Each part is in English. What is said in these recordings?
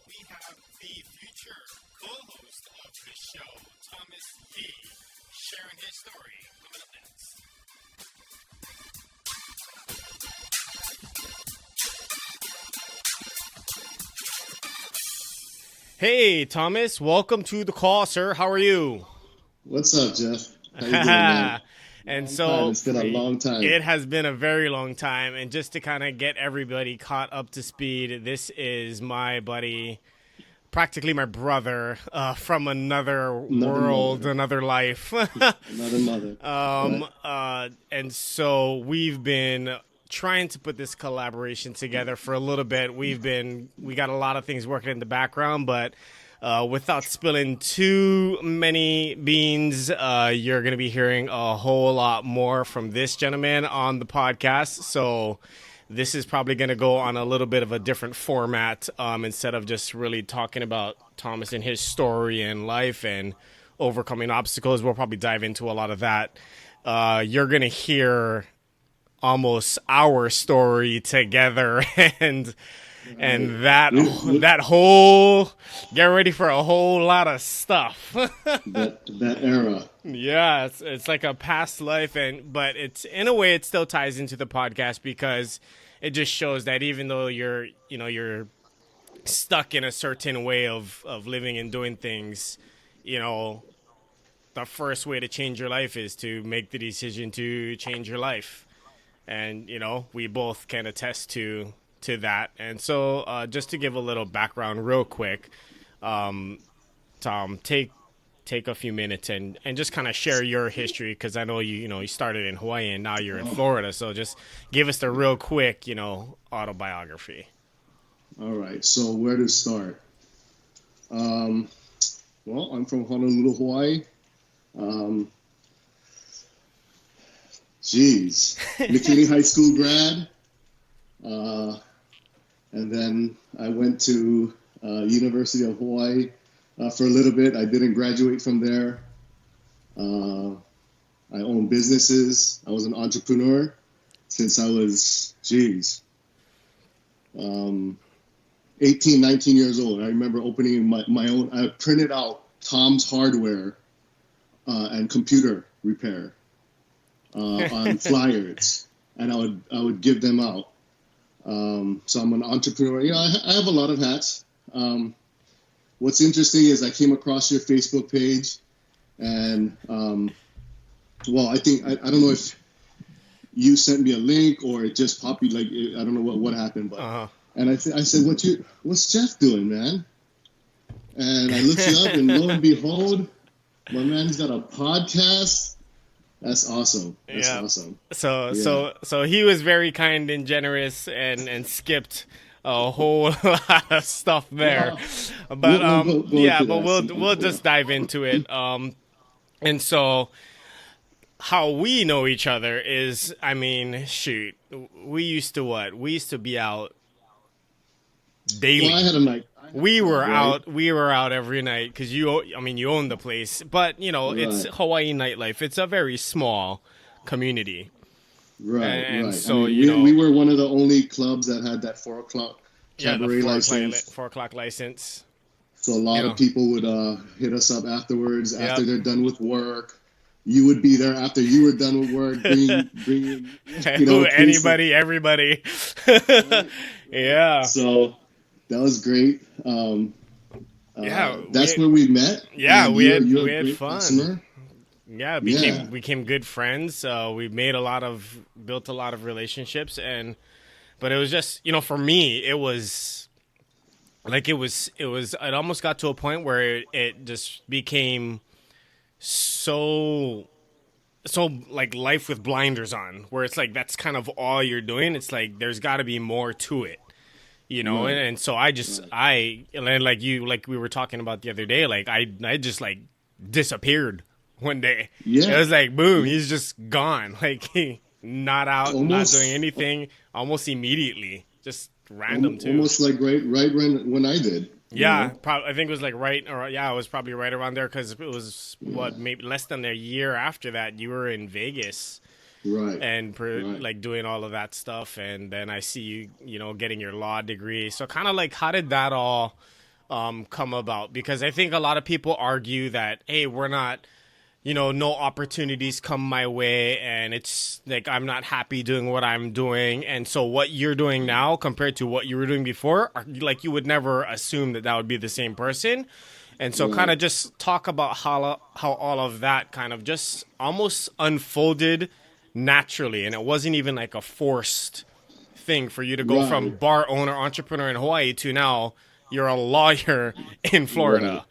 we have the future co-host of the show, Tomas Yi, sharing his story. Coming up next. Hey, Thomas, welcome to the call, sir. How are you? What's up, Jeff? How you doing, man? And Long time. so It's been a long time. it has been a very long time. And just to kind of get everybody caught up to speed, this is my buddy, practically my brother from another Another world, mother. another life. Another mother. Right? And so we've been trying to put this collaboration together for a little bit. We got a lot of things working in the background, but without spilling too many beans, you're going to be hearing a whole lot more from this gentleman on the podcast. So this is probably going to go on a little bit of a different format instead of just really talking about Thomas and his story and life and overcoming obstacles. We'll probably dive into a lot of that. You're going to hear almost our story together and that whole get ready for a whole lot of stuff. That era. Yeah, it's like a past life, but it's in a way it still ties into the podcast because it just shows that even though you're stuck in a certain way of living and doing things, you know, the first way to change your life is to make the decision to change your life. And, we both can attest to that. And so just to give a little background real quick, Tom, take a few minutes and just kind of share your history because I know you started in Hawaii and now you're in Florida. So just give us the real quick, autobiography. All right. So where to start? Well, I'm from Honolulu, Hawaii. McKinney High School grad. And then I went to University of Hawaii for a little bit. I didn't graduate from there. I own businesses. I was an entrepreneur since I was, 18, 19 years old. I remember opening my own. I printed out Tom's Hardware and computer repair on flyers, and I would give them out. So I'm an entrepreneur. I have a lot of hats. What's interesting is I came across your Facebook page, and well, I think I don't know if you sent me a link or it just popped. Like I don't know what happened, but and I said, what's Jeff doing, man? And I looked you up, and lo and behold, my man's got a podcast. That's awesome. That's awesome. So he was very kind and generous and skipped a whole lot of stuff there. But we'll just dive into it. And so how we know each other is, I mean, shoot, we used to be out daily. Well, I had a night. We were out every night because you own the place, but it's Hawaii nightlife. It's a very small community, right? So we were one of the only clubs that had that 4 o'clock cabaret license. 4 o'clock license. So a lot of people would hit us up afterwards after they're done with work. You would be there after you were done with work, bringing anybody, everybody. Yeah. So that was great. That's where we met. Yeah, we had fun. Customer. Yeah, became good friends. We built a lot of relationships, but it was just for me it was it almost got to a point where it just became so like life with blinders on, where it's like that's kind of all you're doing. It's like there's got to be more to it. Right. And so like we were talking about the other day, like I just like disappeared one day. Yeah. It was like, boom, he's just gone. Like not out, not doing anything almost immediately, just random too. Almost like right when I did. Yeah. I think it was like it was probably right around there. Cause it was maybe less than a year after that you were in Vegas. Right. And like doing all of that stuff. And then I see you, getting your law degree. So kind of like, how did that all come about? Because I think a lot of people argue that, hey, we're not, no opportunities come my way, and it's like I'm not happy doing what I'm doing. And so what you're doing now compared to what you were doing before, like you would never assume that would be the same person. And so kind Right. of just talk about how all of that kind of just almost unfolded naturally, and it wasn't even like a forced thing for you to go from Right. bar owner entrepreneur in Hawaii to now you're a lawyer in Right. Florida.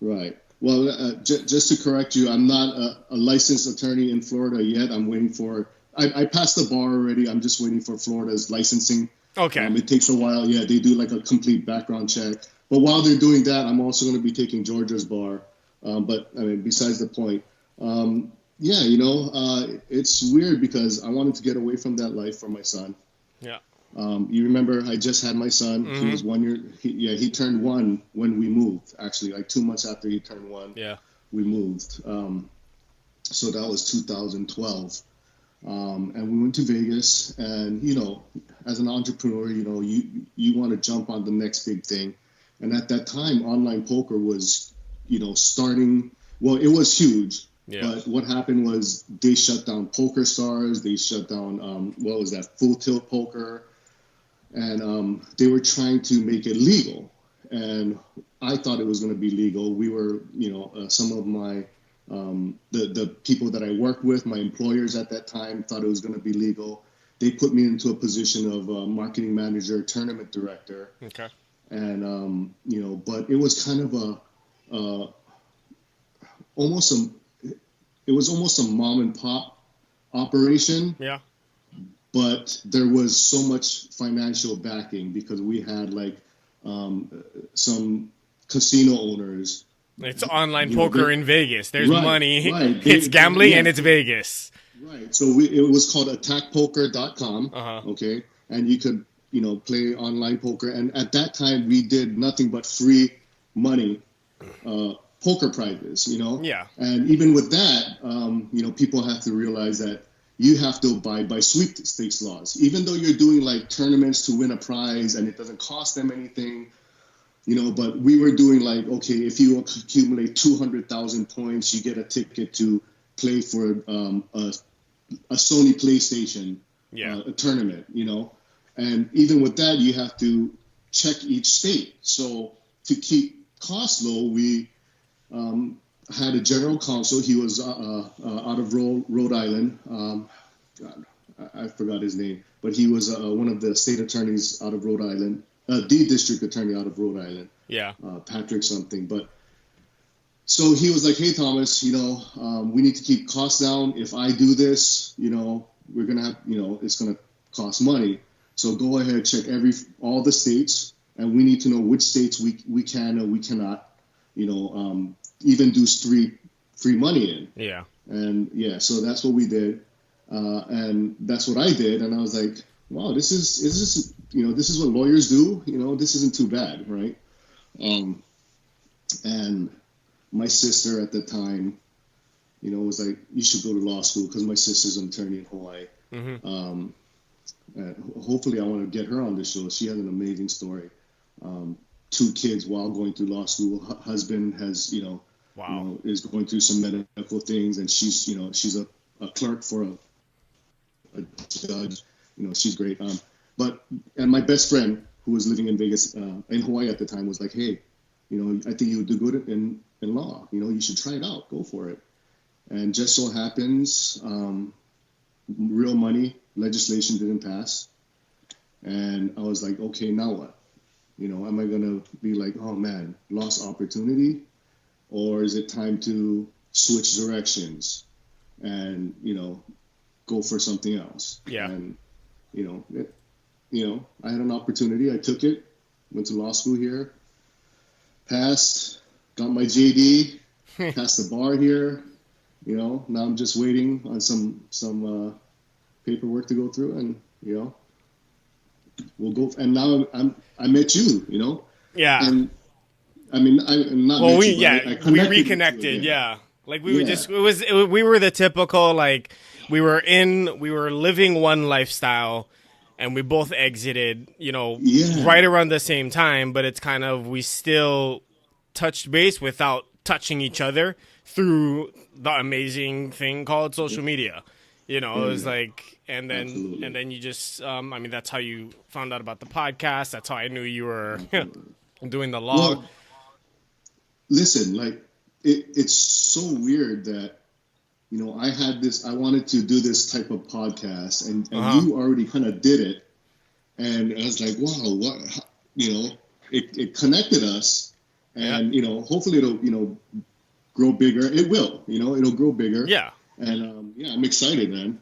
Right. Well, just to correct you, I'm not a licensed attorney in Florida yet. I'm waiting for. I passed the bar already. I'm just waiting for Florida's licensing. Okay. It takes a while. Yeah, they do like a complete background check. But while they're doing that, I'm also going to be taking Georgia's bar. But I mean, besides the point, yeah, it's weird because I wanted to get away from that life for my son. Yeah. You remember I just had my son. He Mm-hmm. was 1 year. He turned one when we moved. Actually, like 2 months after he turned one, Yeah. we moved. So that was 2012. And we went to Vegas. And as an entrepreneur, you want to jump on the next big thing. And at that time, online poker was, starting. Well, it was huge. Yeah. But what happened was they shut down Poker Stars. They shut down what was that, Full Tilt Poker, and they were trying to make it legal. And I thought it was going to be legal. We were, some of my the people that I worked with, my employers at that time, thought it was going to be legal. They put me into a position of marketing manager, tournament director, Okay. and but it was kind of almost a it was almost a mom and pop operation, Yeah. but there was so much financial backing because we had like some casino owners. It's online You know, poker in Vegas. There's right, money. right. It's gambling Yeah, and it's Vegas. right. So it was called attackpoker.com. Uh-huh. Okay, and you could play online poker. And at that time, we did nothing but free money. Poker prizes, Yeah. and even with that, people have to realize that you have to abide by sweepstakes laws. Even though you're doing like tournaments to win a prize and it doesn't cost them anything, but we were doing like, okay, if you accumulate 200,000 points, you get a ticket to play for a Sony PlayStation, Yeah. a tournament, and even with that, you have to check each state. So to keep costs low, we had a general counsel. He was out of Rhode Island. God, I forgot his name, but he was one of the state attorneys out of Rhode Island, the district attorney out of Rhode Island, Yeah. Patrick something. But so he was like, "Hey Thomas, we need to keep costs down. If I do this, we're gonna have, it's gonna cost money. So go ahead, check all the states, and we need to know which states we can or we cannot." Even do free money in. Yeah. And yeah, so that's what we did. And that's what I did. And I was like, wow, this is what lawyers do. This isn't too bad, right? And my sister at the time, was like, you should go to law school because my sister's an attorney in Hawaii. Mm-hmm. And hopefully I want to get her on the show. She has an amazing story. 2 kids while going through law school. Husband has, Wow. is going through some medical things, and she's a clerk for a judge. She's great. And my best friend who was living in Vegas, in Hawaii at the time, was like, hey, I think you would do good in law. You should try it out. Go for it. And just so happens, real money legislation didn't pass, and I was like, okay, now what? Am I going to be like, oh man, lost opportunity? Or is it time to switch directions and, go for something else? Yeah. And, I had an opportunity. I took it, went to law school here, passed, got my JD, passed the bar here. Now I'm just waiting on some paperwork to go through, and, we'll go. And now I met you, Yeah. and I mean, I'm not. Well, met we you, but I we connected with you reconnected. again. Yeah. Like we were Yeah. just we were the typical, like we were living one lifestyle, and we both exited, Yeah, right around the same time, but it's kind of, we still touched base without touching each other through the amazing thing called social media. It was yeah, like, and absolutely, then you just, that's how you found out about the podcast. That's how I knew you were absolutely. doing the log. Well, listen, like it's so weird that I had this. I wanted to do this type of podcast, and Uh huh. you already kind of did it, and I was like, wow, what? It connected us, Yeah. and hopefully it'll grow bigger. It will, it'll grow bigger, Yeah. and yeah, I'm excited, man.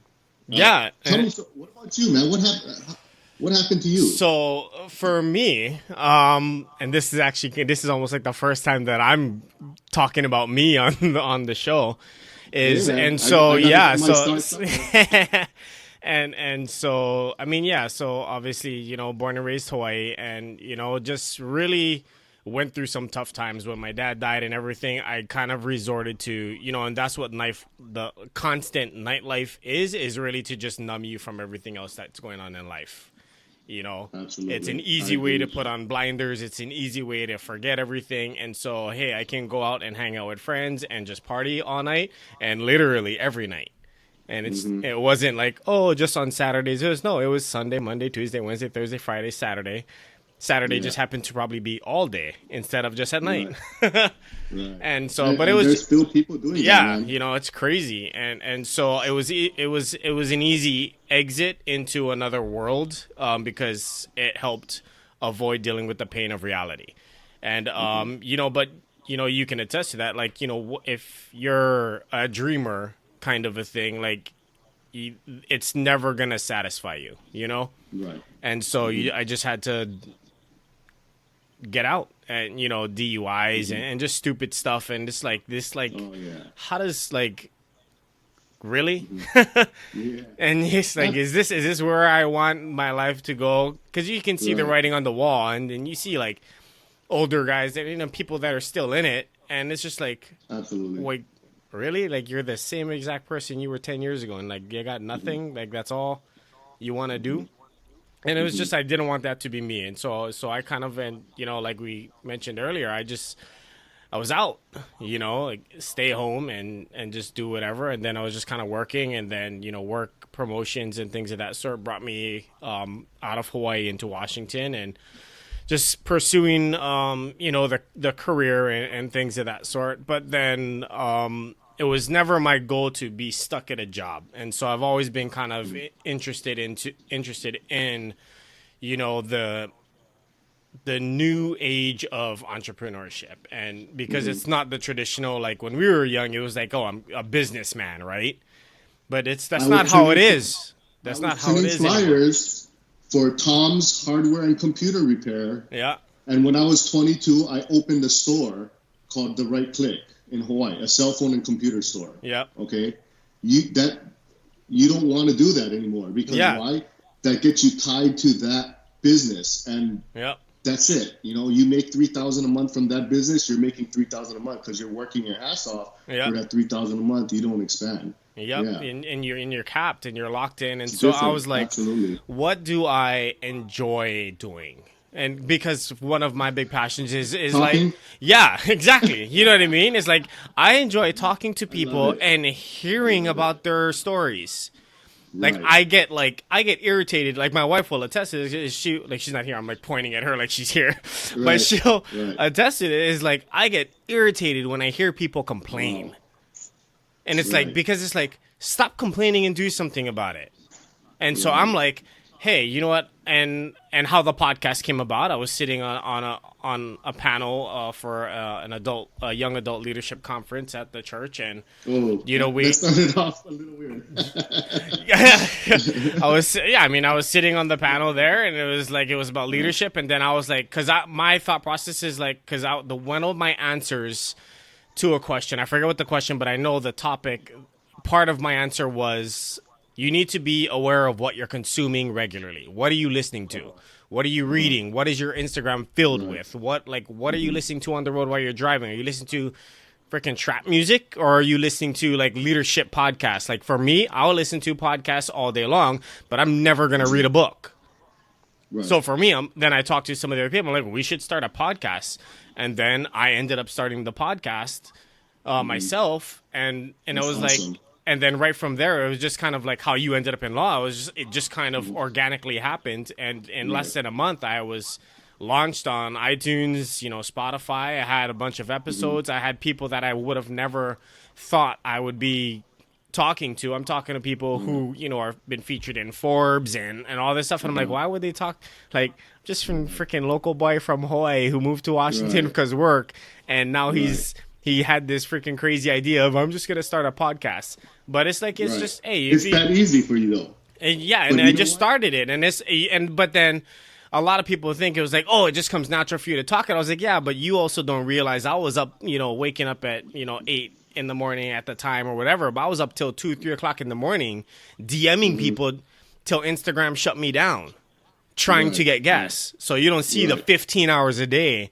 Uh, Yeah. Tell me, so what about you, man? What happened to you? So for me, and this is almost like the first time that I'm talking about me on the show, Hey, is man, and so I gotta yeah, get my so start somewhere. and so yeah, so obviously born and raised Hawaii, and just really went through some tough times when my dad died and everything. I kind of resorted to and that's what the constant nightlife is really to just numb you from everything else that's going on in life. It's an Absolutely, I easy agree way to with put you. on blinders. It's an easy way to forget everything. And so, hey, I can go out and hang out with friends and just party all night, and literally every night. And Hmm. it wasn't like, oh, just on Saturdays. It was Sunday, Monday, Tuesday, Wednesday, Thursday, Friday, Saturday. Saturday Yeah, just happened to probably be all day instead of just at night. right, right. And so, And, but it and was, there's still people doing that, yeah, man. it's crazy, and so it was an easy exit into another world, because it helped avoid dealing with the pain of reality, and Hmm. but you can attest to that, like if you're a dreamer, kind of a thing, like it's never gonna satisfy you. Right. And so Hmm. I just had to get out, and DUIs, Hmm. and just stupid stuff, and just like this, like Oh yeah. how does, like, really? Hmm. Yeah. And it's like, That, is this where I want my life to go? Because you can see the right. writing on the wall, and then you see like older guys that people that are still in it, and it's just like, Absolutely. wait, really? Like, you're the same exact person you were 10 years ago, and like you got Hmm. nothing, like that's all you want to Hmm. do. And it was Hmm. just, I didn't want that to be me, and so I kind of, and like we mentioned earlier, I was out, like stay home and just do whatever. And then I was just kind of working, and then work promotions and things of that sort brought me out of Hawaii into Washington, and just pursuing the career, and things of that sort. But then it was never my goal to be stuck at a job, and so I've always been kind of interested in the new age of entrepreneurship. And because Hmm. it's not the traditional, like when we were young, it was like, oh, I'm a businessman, right? But I that's was not how it printing. is. I That's not was how it printing is anymore. flyers for Tom's Hardware and Computer Repair. Yeah. And when I was 22, I opened a store called The Right Click in Hawaii, a cell phone and computer store. Yeah. Okay, you that you don't want to do that anymore because Yeah. why? That gets you tied to that business, and Yeah. that's it. You make 3,000 a month from that business. You're making 3,000 a month because you're working your ass off Yeah. for that 3,000 a month. You don't expand. Yep, Yeah, and you're capped, and you're locked in, and it's so I different. was like, Absolutely. what do I enjoy doing? And because one of my big passions is like, Talking. yeah, exactly. You know what I mean? It's like I enjoy talking to I love people it. and I hearing love it. about their stories. Like Right. I get irritated. Like my wife will attest to this. She's not here. I'm like pointing at her like she's here, but Right. she'll Right. attest to it. Is like I get irritated when I hear people complain, Wow. and it's like, Right. because it's like, stop complaining and do something about it. And so I'm Right. like, hey, you know what? And how the podcast came about, I was sitting on a panel for a young adult leadership conference at the church, and Oh, that we started off a little weird. I was sitting on the panel there, and it was about Right. leadership, and then I was like, because my thought process is like, because one of my answers to a question, I forget what the question, but I know the topic. Part of my answer was, you need to be aware of what you're consuming regularly. What are you listening to? What are you reading? What is your Instagram filled Right. with? What are you listening to on the road while you're driving? Are you listening to freaking trap music, or are you listening to like leadership podcasts? Like for me, I'll listen to podcasts all day long, but I'm never gonna read a book. Right. So for me, then I talked to some of the other people. I'm like, we should start a podcast, and then I ended up starting the podcast myself, and it That's was like, awesome. and then right from there, it was just kind of like how you ended up in law. It just kind of organically happened, and in less Right. than a month, I was launched on iTunes, Spotify. I had a bunch of episodes. I had people that I would have never thought I would be talking to. I'm talking to people who, are been featured in Forbes and all this stuff. And I'm like, why would they talk? Like, just from freaking local boy from Hawaii who moved to Washington Right. because work. And now Right. he had this freaking crazy idea of, I'm just going to start a podcast. But it's like, it's Right. just, hey, It's that easy for you though. and yeah, But and you I know just what? started it, but then a lot of people think it was like, oh, it just comes natural for you to talk. And I was like, yeah, but you also don't realize I was up, waking up at 8 in the morning at the time or whatever. But I was up till 2, 3 o'clock in the morning, DMing people till Instagram shut me down, trying to Right. get guests. So you don't see the Right. 15 hours a day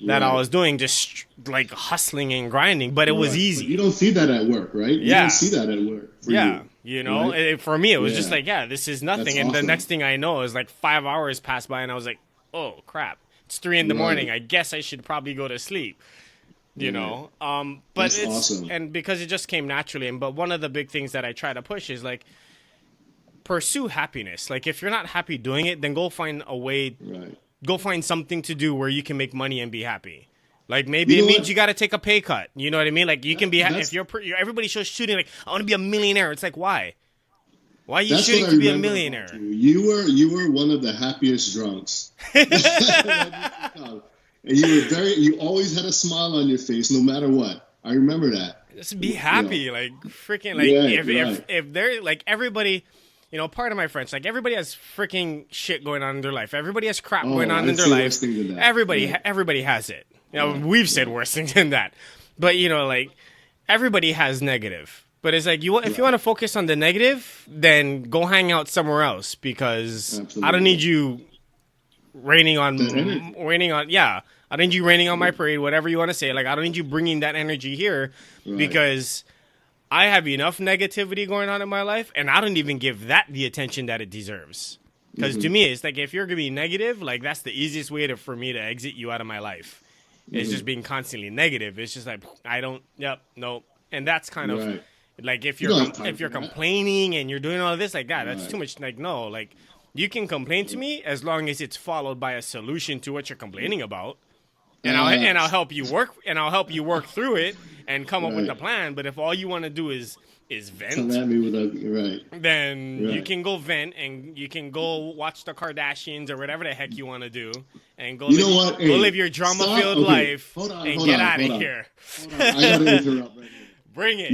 that I Right. was doing, just like hustling and grinding. But it was Right. easy. But you don't see that at work, right? You Yeah. don't see that at work. For Yeah, you, and for me, it was just Yeah. like, yeah, this is nothing. That's And the awesome. next thing I know is like 5 hours passed by, and I was like, oh crap, it's 3 in the morning. Right. I guess I should probably go to sleep. You Right. know, but That's it's awesome. and because it just came naturally. But one of the big things that I try to push is like pursue happiness. Like if you're not happy doing it, then go find a way. Right. Go find something to do where you can make money and be happy. Like maybe You it know means what? you got to take a pay cut. You know what I mean? Like you can be That's- if everybody's just shooting like I want to be a millionaire. It's like why? Why are you That's shooting what I to be a remember millionaire? about you were one of the happiest drunks. And you always had a smile on your face no matter what. I remember that. Just be happy, Yeah. like freaking like Yeah, if right. if they're like everybody, part of my French, like everybody has freaking shit going on in their life. Everybody has crap Oh, going on in I'd their say life. worse things than that. Everybody Right. everybody has it. Right. We've said worse things than that, but like everybody has negative. But it's like if you want to focus on the negative, then go hang out somewhere else because I Absolutely. don't need you raining on That energy. yeah. I don't need you raining on my parade, whatever you want to say. Like I don't need you bringing that energy here Right. because I have enough negativity going on in my life, and I don't even give that the attention that it deserves. Because to me, it's like if you're gonna be negative, like that's the easiest way for me to exit you out of my life. It's just being constantly negative. It's just like I don't. Yep. Nope. And that's kind of Right. like if You you're don't have time if you're for that. complaining and you're doing all of this like that, that's Right. too much. Like no, like you can complain to me as long as it's followed by a solution to what you're complaining about. And I'll help you work through it and come up with a Right. plan. But if all you want to do is Come vent, at me with a right. then you Right. can go vent and you can go watch the Kardashians or whatever the heck you want to do and go You know what? go Hey, live your drama-filled stop. Okay, life hold on, and hold get on, out of hold on. here. Hold on. I gotta interrupt right here. Bring it.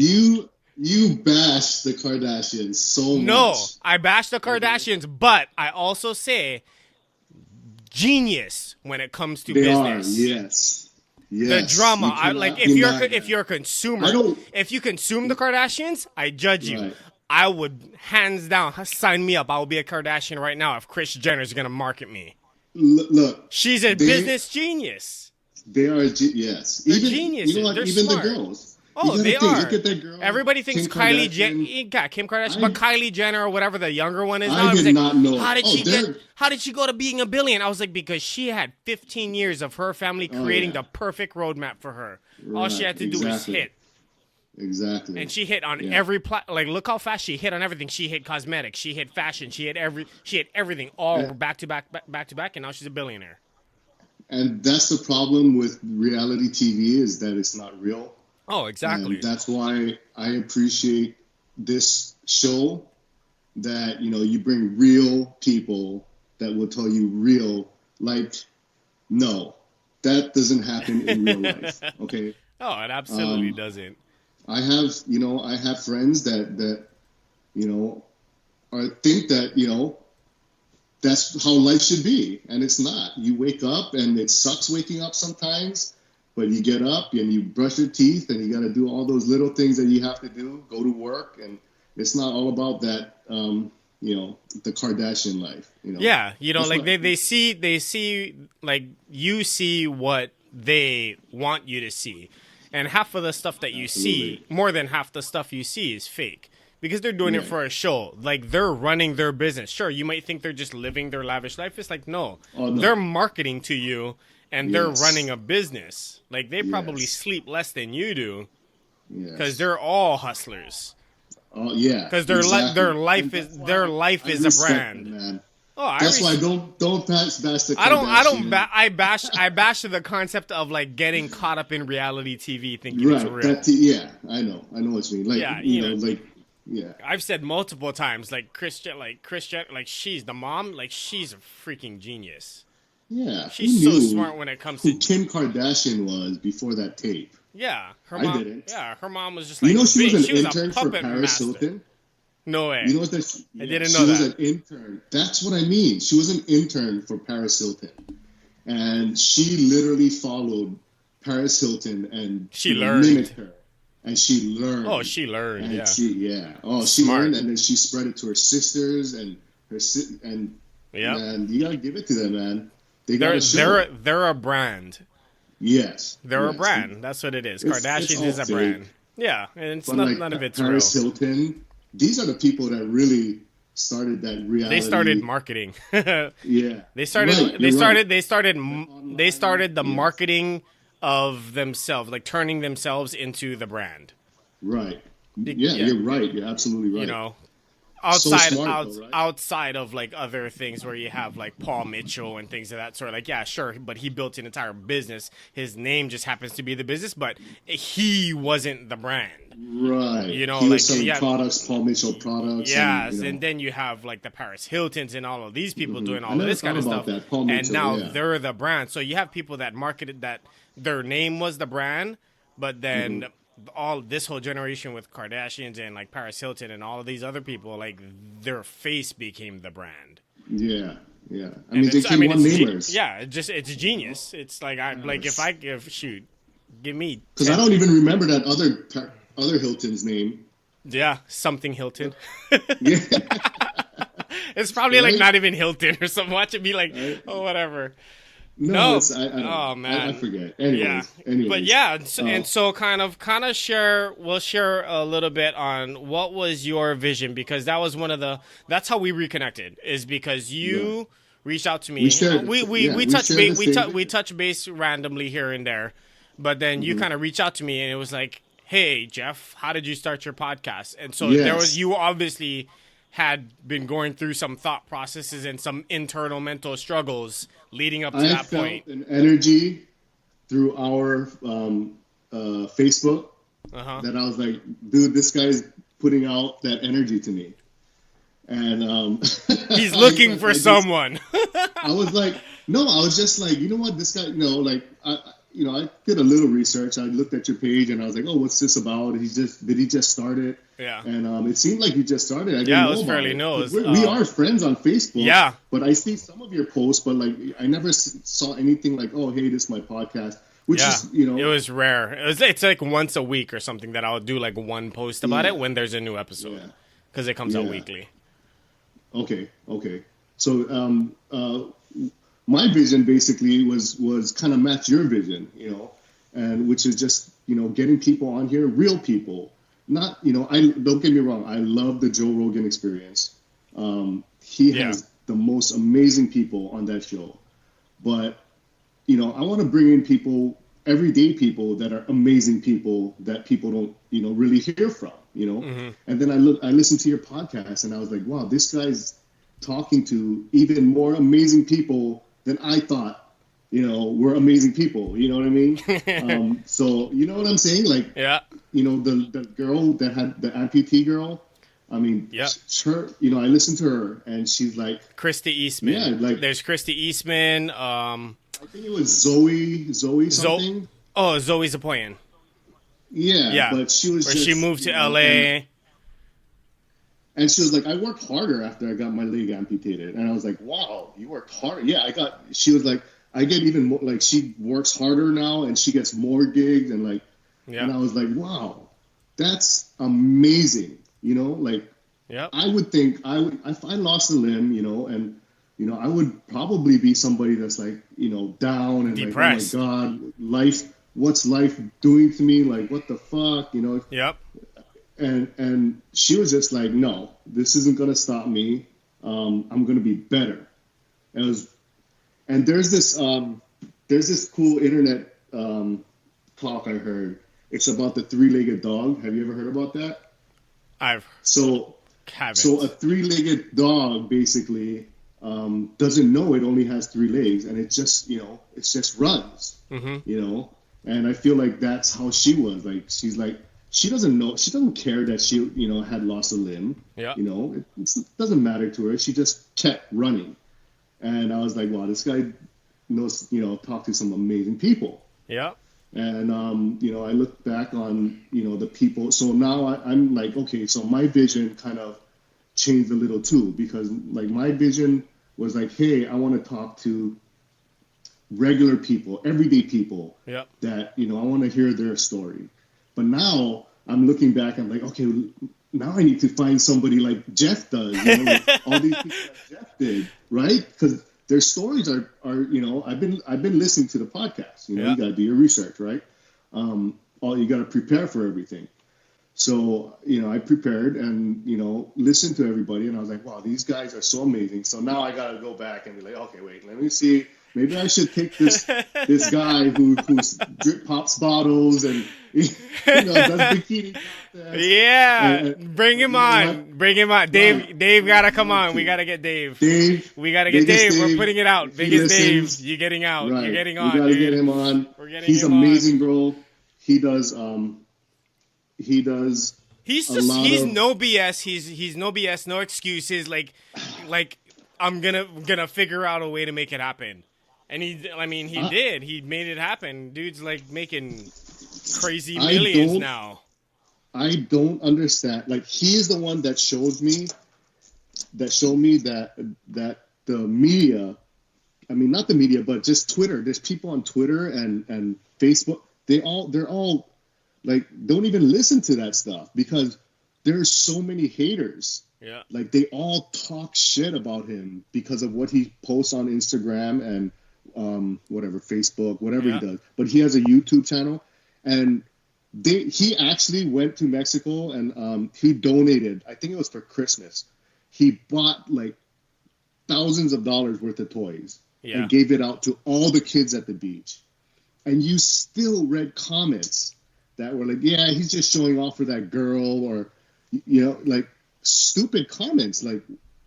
You bash the Kardashians so No, much. I bash the Kardashians, but I also say genius when it comes to They business. are, yes. The Yes. drama. You I, cannot like deny that. if you're a consumer, I don't- if you consume the Kardashians, I judge you. Right. I would hands down sign me up. I will be a Kardashian right now if Kris Jenner is gonna market me. Look, She's a business genius. they are, yes. They're Even, geniuses. You know what? They're even smart. the girls. Oh, You gotta they think, are. Look at that girl. Everybody thinks Kim Kylie Kardashian. Jenner, Kim Kardashian, but Kylie Jenner or whatever the younger one is. I now, was did like, not know. How did Oh, she they're- How did she go to being a billion? I was like, because she had 15 years of her family creating yeah. the perfect roadmap for her. All she Right, had to do was exactly. hit. Exactly. And she hit on Yeah. every like look how fast she hit on everything. She hit cosmetics, she hit fashion, she hit everything all Yeah. back to back, and now she's a billionaire. And that's the problem with reality TV is that it's not real. Oh, exactly. And that's why I appreciate this show that, you bring real people that will tell you real, like, no, that doesn't happen in real life. Okay. Oh, it absolutely doesn't. I have friends that think that, that's how life should be. And it's not. You wake up and it sucks waking up sometimes, but you get up and you brush your teeth and you got to do all those little things that you have to do, go to work. And it's not all about that, the Kardashian life. Yeah, That's like what- they see like you see what they want you to see. And half of the stuff that you see, Absolutely. more than half the stuff you see is fake because they're doing it Yeah. for a show. Like, they're running their business. Sure, you might think they're just living their lavish life. It's like, no, Oh no. they're marketing to you and they're running Yes. a business. Like, they probably Yes. sleep less than you do because Yes. they're all hustlers. Oh yeah. Because Exactly. their life And that's is why I a respect them, brand. man. Oh, That's why don't bash the I don't Kardashian. I bash the concept of like getting caught up in reality TV thinking it's Right. real. Yeah. I know what you mean. Like Yeah, yeah. I've said multiple times like Christian, like she's the mom, like she's a freaking genius. Yeah. Who She's so knew smart when it comes who to Kim Kardashian was before that tape? yeah, her I mom. didn't. Yeah, her mom was just You like know she was an she was a intern for puppet Paris master. Hilton. No way. You know what that? I didn't she know was that. an intern. That's what I mean. She was an intern for Paris Hilton, and she literally followed Paris Hilton and She learned. mimicked her, and she learned. Oh, she learned. and Yeah. she Smart. learned, and then she spread it to her sisters and Yeah. man, you gotta give it to them, man. They got to show. They're a brand. Yes, They're a yes. brand. That's what it is. It's Kardashian all is a fake. brand. Yeah, and it's But not, like none of it's Paris real. Hilton, these are the people that really started that reality. They started marketing. Yeah. They started. Right, They you're started. right. They started. They started the Yes. marketing of themselves, like turning themselves into the brand. Right. Yeah, yeah. you're right. You're absolutely right. You know, So smart, though, right? outside of like other things where you have like Paul Mitchell and things of that sort. Like, yeah, sure, but he built an entire business. His name just happens to be the business, but he wasn't the brand. Right. You know, he like, was selling yeah. products, Paul Mitchell products. Yes, and and then you have like the Paris Hiltons and all of these people doing I all of never this kind of thought about stuff. that, Paul And Mitchell, now yeah. they're the brand. So you have people that marketed that their name was the brand, but then all this whole generation with Kardashians and like Paris Hilton and all of these other people, like their face became the brand. Yeah. Yeah. I And mean, they it's- came one it's namers. yeah, it's genius. It's like give me Because I 10 don't even remember that other Hilton's name. yeah, something Hilton. Yeah. It's probably like Right? not even Hilton or something. Watch it be like, oh, whatever. No. It's, I don't Oh, know. man. I forget. Anyways. Yeah, Anyways. but yeah, and so kind of we'll share a little bit on what was your vision, because that was that's how we reconnected, is because you reached out to me. We shared- we we touched shared base the same we touched base randomly here and there, but then you kind of reached out to me and it was like, hey Jeff, how did you start your podcast? And so Yes. you obviously had been going through some thought processes and some internal mental struggles leading up to I that felt point. an energy through our Facebook Uh-huh. that I was like, dude, this guy's putting out that energy to me. And He's looking for someone. I was like, no, I was just like, you know what, this guy, like, I did a little research. I looked at your page and I was like, oh, what's this about? Did he just start it? Yeah. And it seemed like he just started. I didn't Yeah, it know was about fairly it. new. But we are friends on Facebook. Yeah. But I see some of your posts, but like I never saw anything like, oh, hey, this is my podcast, which Yeah, is, it was rare. It's like once a week or something that I'll do like one post about Yeah. it when there's a new episode, Yeah. because it comes out Yeah. weekly. Okay. So my vision basically was kind of match your vision, and which is just getting people on here, real people. Not I don't get me wrong, I love the Joe Rogan Experience. He has the most amazing people on that show, but I want to bring in people, everyday people that are amazing people that people don't really hear from. And then I listened to your podcast and I was like, wow, this guy's talking to even more amazing people than I thought were amazing people. You know what I mean? So you know what I'm saying? Like, Yeah, the girl that had the amputee girl, I mean, Yep. her, I listened to her and she's like, Christy Eastman. Yeah, like- there's Christy Eastman. I think it was Zoe something. Zoe Zapoyan. Yeah, Yeah, but she was where just, she moved to and- LA. And she was like, I worked harder after I got my leg amputated. And I was like, wow, you worked hard. Yeah, she was like, I get even more, like, she works harder now and she gets more gigs. And like, Yeah, and I was like, wow, that's amazing. Like, Yep. I would think if I lost a limb, and, I would probably be somebody that's like, down and Depressed. like, oh my God, what's life doing to me? Like, what the fuck, Yep. and she was just like, no, this isn't gonna stop me. I'm gonna be better. And it was, and there's this cool internet talk I heard. It's about the three-legged dog. Have you ever heard about that? I've So haven't. so a three-legged dog basically doesn't know it only has three legs, and it just it just runs, And I feel like that's how she was. Like she's like she doesn't know, she doesn't care that she had lost a limb. Yeah. It doesn't matter to her. She just kept running, and I was like, wow, this guy knows talk to some amazing people. Yeah. And I look back on the people. So now I'm like, okay, so my vision kind of changed a little too, because like my vision was like, hey, I want to talk to regular people, everyday people, Yeah. that I want to hear their story. But now I'm looking back, I'm like, okay, now I need to find somebody like Jeff does, like all these people that Jeff did, right? Because their stories are I've been listening to the podcast. You got to do your research, right? You got to prepare for everything. So I prepared and listened to everybody, and I was like, wow, these guys are so amazing. So now I got to go back and be like, okay, wait, let me see. Maybe I should take this guy who pops bottles and does bikini contests. Yeah, bring him on. Bring him on. Dave gotta come on. We gotta get Dave. We gotta get Dave. We're putting it out. Biggest Dave, you're getting out. Right. You're getting on. We gotta dude. get him on. We're getting He's him amazing, on. bro. He does. He's no BS. He's no BS. No excuses. Like I'm gonna figure out a way to make it happen. And he did. He made it happen. Dude's like making crazy millions now. I don't understand. Like, he is the one that showed me that the media, I mean, not the media, but just Twitter. There's people on Twitter and Facebook. They're all like, don't even listen to that stuff because there's so many haters. Yeah. Like, they all talk shit about him because of what he posts on Instagram and whatever, Facebook, whatever he does. But he has a YouTube channel, and he actually went to Mexico and he donated, I think it was for Christmas. He bought like thousands of dollars worth of toys and gave it out to all the kids at the beach. And you still read comments that were like, yeah, he's just showing off for that girl, or, like stupid comments. Like,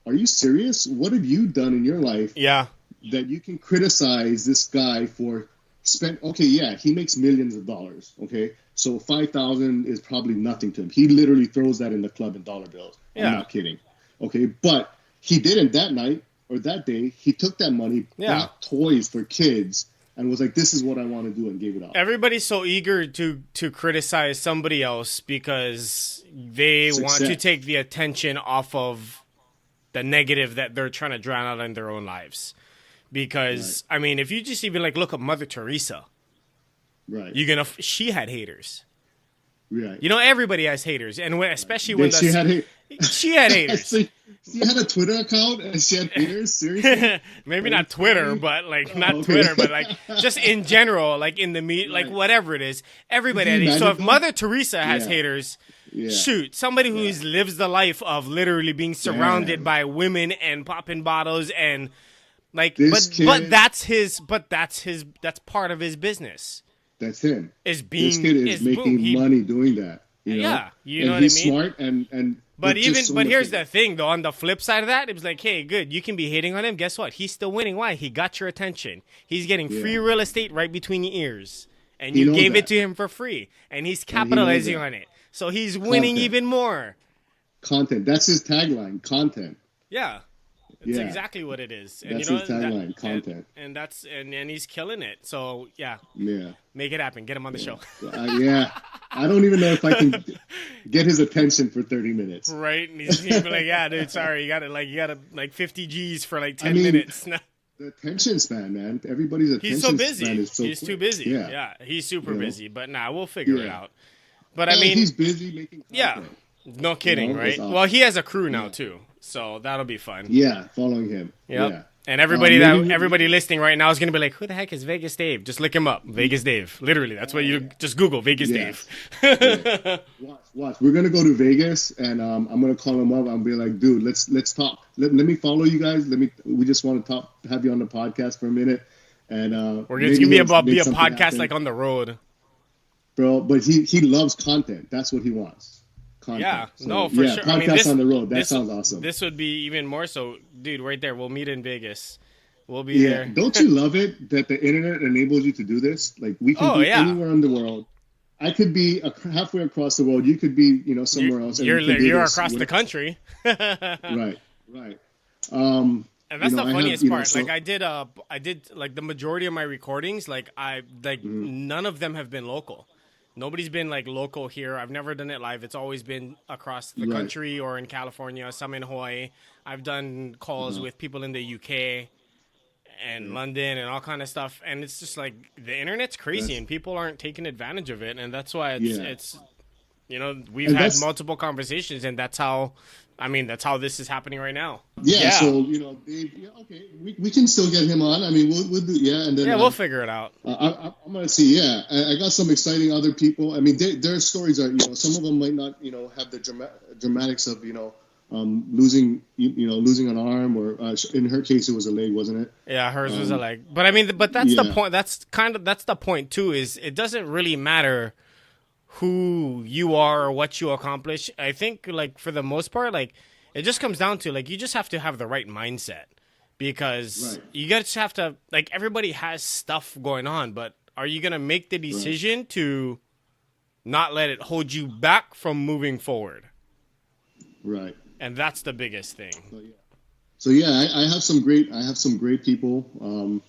are you serious? What have you done in your life? Yeah. That you can criticize this guy for he makes millions of dollars. Okay. So 5,000 is probably nothing to him. He literally throws that in the club in dollar bills. Yeah. I'm not kidding. Okay. But he didn't that night or that day. He took that money, bought toys for kids, and was like, this is what I want to do, and gave it out. Everybody's so eager to criticize somebody else because they want to take the attention off of the negative that they're trying to drown out in their own lives. Because, I mean, if you just even look at Mother Teresa, right? She had haters. Right. Everybody has haters, and especially when she had haters. She had a Twitter account and she had haters. Seriously? Maybe not Twitter, but Twitter, but just in general, like in the media, like whatever it is, everybody had haters. So if Mother Teresa has haters, shoot, somebody who lives the life of literally being surrounded by women and popping bottles and. That's part of his business. That's him. This kid is making money doing that. Yeah, you know what I mean. He's smart and. But here's the thing, though. On the flip side of that, it was like, hey, good, you can be hating on him. Guess what? He's still winning. Why? He got your attention. He's getting free real estate right between your ears, and you gave it to him for free, and he's capitalizing on it. So he's winning even more. Content. That's his tagline. Content. Yeah. That's exactly what it is. And that's his tagline, content. And that's and he's killing it. So yeah. Make it happen. Get him on the show. I don't even know if I can get his attention for 30 minutes. Right. And he's be like, yeah, dude, sorry, you got 50 G's for 10 minutes. The attention span, man. Everybody's attention span is so He's quick. Too busy. Yeah. He's super busy. But we'll figure it out. But I mean, he's busy making content. No kidding, right? Well, he has a crew now too. So that'll be fun. Yeah, following him. Yep. Yeah. And Maybe everybody listening right now is gonna be like, "Who the heck is Vegas Dave?" Just look him up, Vegas Dave. Literally, that's what you just Google Vegas Dave. yes. Yeah. Watch. We're gonna go to Vegas, and I'm gonna call him up. I'm be like, dude, let's talk. Let me follow you guys. We just want to talk, have you on the podcast for a minute, and It's maybe gonna be he'll about make be a something podcast happen, like on the road. bro. But he loves content. That's what he wants. Content. Yeah, So, no, for yeah, sure. I mean, podcast on the road. That this sounds awesome. this would be even more so, dude. Right there, we'll meet in Vegas. We'll be Yeah, there. don't you love it that the internet enables you to do this? Like we can Oh be yeah, anywhere in the world. I could be halfway across the world. You could be, somewhere else, and we can do you're this across the country. Right, right. And that's the I funniest have, part. so, Like I did like the majority of my recordings. Like none of them have been local. Nobody's been like local here. I've never done it live. It's always been across the right. country or in California, some in Hawaii. I've done calls with people in the UK and London and all kind of stuff. And it's just like the internet's crazy and people aren't taking advantage of it. And that's why it's we've had multiple conversations, and that's how this is happening right now. Yeah. So Dave, okay, we can still get him on. I mean, we'll do, and then we'll figure it out. I'm gonna see. Yeah, I got some exciting other people. I mean, their stories are, some of them might not, have the dramatics of, losing an arm, or in her case it was a leg, wasn't it? Yeah, hers was a leg. But I mean, that's the point. That's the point too. Is it doesn't really matter who you are or what you accomplish. I think, like, for the most part, like, it just comes down to, like, you just have to have the right mindset, because you just have to, like, everybody has stuff going on, but are you going to make the decision to not let it hold you back from moving forward? Right. And that's the biggest thing. So yeah, I have some great people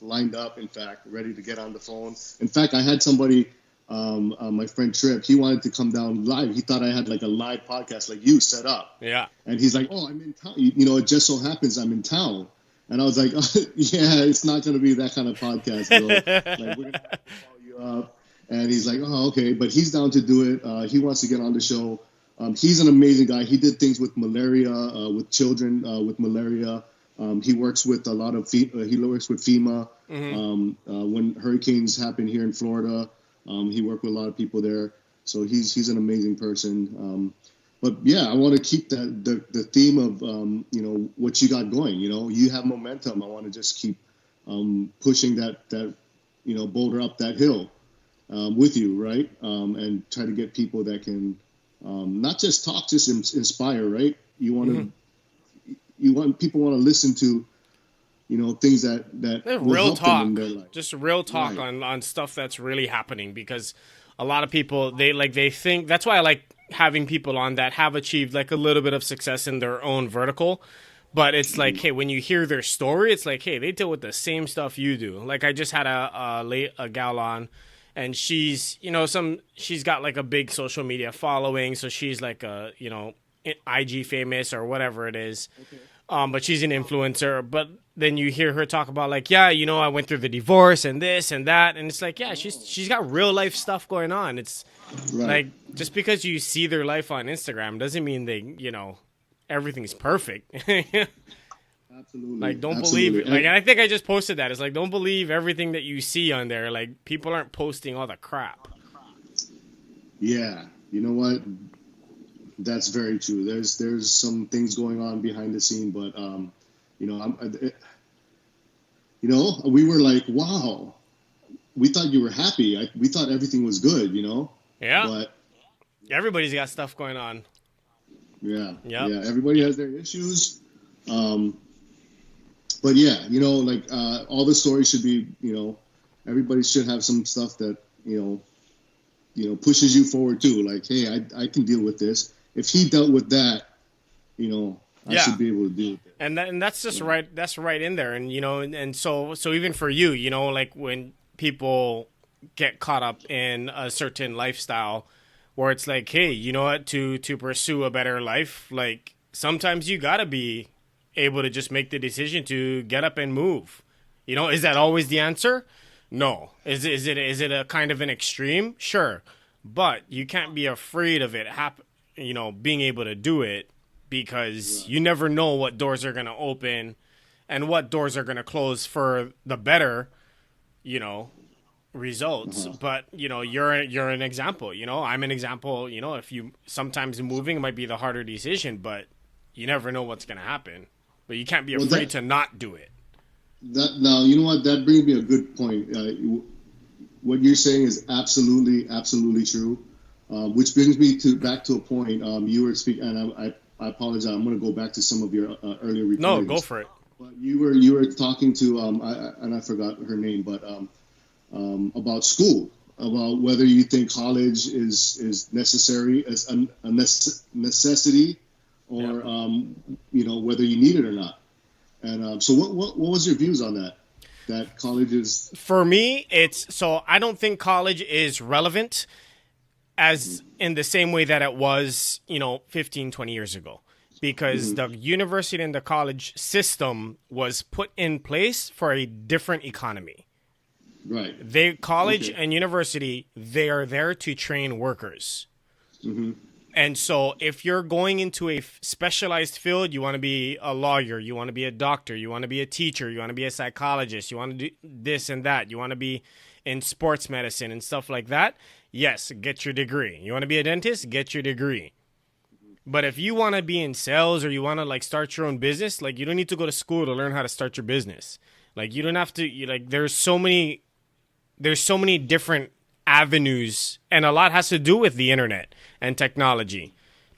lined up, in fact, ready to get on the phone. In fact, I had somebody, my friend Trip, he wanted to come down live. He thought I had like a live podcast like you set up. Yeah. And he's like, "Oh, I'm in town. It just so happens I'm in town." And I was like, "Yeah, it's not going to be that kind of podcast, bro. Like, we're going to have to call you up." And he's like, "Oh, okay." But he's down to do it. He wants to get on the show. He's an amazing guy. He did things with malaria, with children with malaria. He works with a lot of he works with FEMA. When hurricanes happen here in Florida, he worked with a lot of people there. So he's an amazing person. But yeah, I want to keep the theme of what you got going. You have momentum. I want to just keep pushing that boulder up that hill with you, right? And try to get people that can not just talk, just inspire, right? You want to. You want people want to listen to, things that will real help talk, them in their life. just real talk on stuff that's really happening, because a lot of people they think that's why I like having people on that have achieved like a little bit of success in their own vertical, but it's like, hey, when you hear their story, it's like, hey, they deal with the same stuff you do. Like I just had a gal on, and she's she's got like a big social media following, so she's like a IG famous or whatever it is. Okay. But she's an influencer. But then you hear her talk about like, I went through the divorce and this and that, and it's like, yeah, she's got real life stuff going on. It's like, just because you see their life on Instagram doesn't mean they, everything's perfect. Absolutely. Like, don't believe, like, and I think I just posted that. It's like, don't believe everything that you see on there. Like, people aren't posting all the crap. Yeah, you know what? That's very true. There's some things going on behind the scene, but we were like, wow, we thought you were happy. We thought everything was good, Yeah. But everybody's got stuff going on. Yeah. Yep. Yeah. Everybody has their issues. But yeah, all the stories should be, everybody should have some stuff that, pushes you forward too. Like, hey, I can deal with this. If he dealt with that, I should be able to deal with it. And that's just right. That's right in there. And, and so even for you, like when people get caught up in a certain lifestyle where it's like, hey, you know what, to pursue a better life, like sometimes you gotta be able to just make the decision to get up and move. Is that always the answer? No. Is it a kind of an extreme? Sure. But you can't be afraid of it being able to do it, because you never know what doors are going to open and what doors are going to close for the better, you know, results. But you're an example. I'm an example. If you sometimes moving might be the harder decision, but you never know what's going to happen. But you can't be afraid to not do it. That now, you know what? That brings me a good point. What you're saying is absolutely true. Which brings me back to a point you were speaking, and I apologize. I'm going to go back to some of your earlier recordings. No, go for it. But you were talking to and I forgot her name, but about school, about whether you think college is necessary as a necessity, or whether you need it or not. And so what was your views on that? That college is, for me, I don't think college is relevant as in the same way that it was 15, 20 years ago, because the university and the college system was put in place for a different economy. Right. College and university, they are there to train workers. And so if you're going into a specialized field, you want to be a lawyer, you want to be a doctor, you want to be a teacher, you want to be a psychologist, you want to do this and that, you want to be in sports medicine and stuff like that, yes, get your degree. You want to be a dentist, get your degree. But if you want to be in sales, or you want to start your own business, you don't need to go to school to learn how to start your business. You don't have to, there's so many different avenues, and a lot has to do with the internet and technology,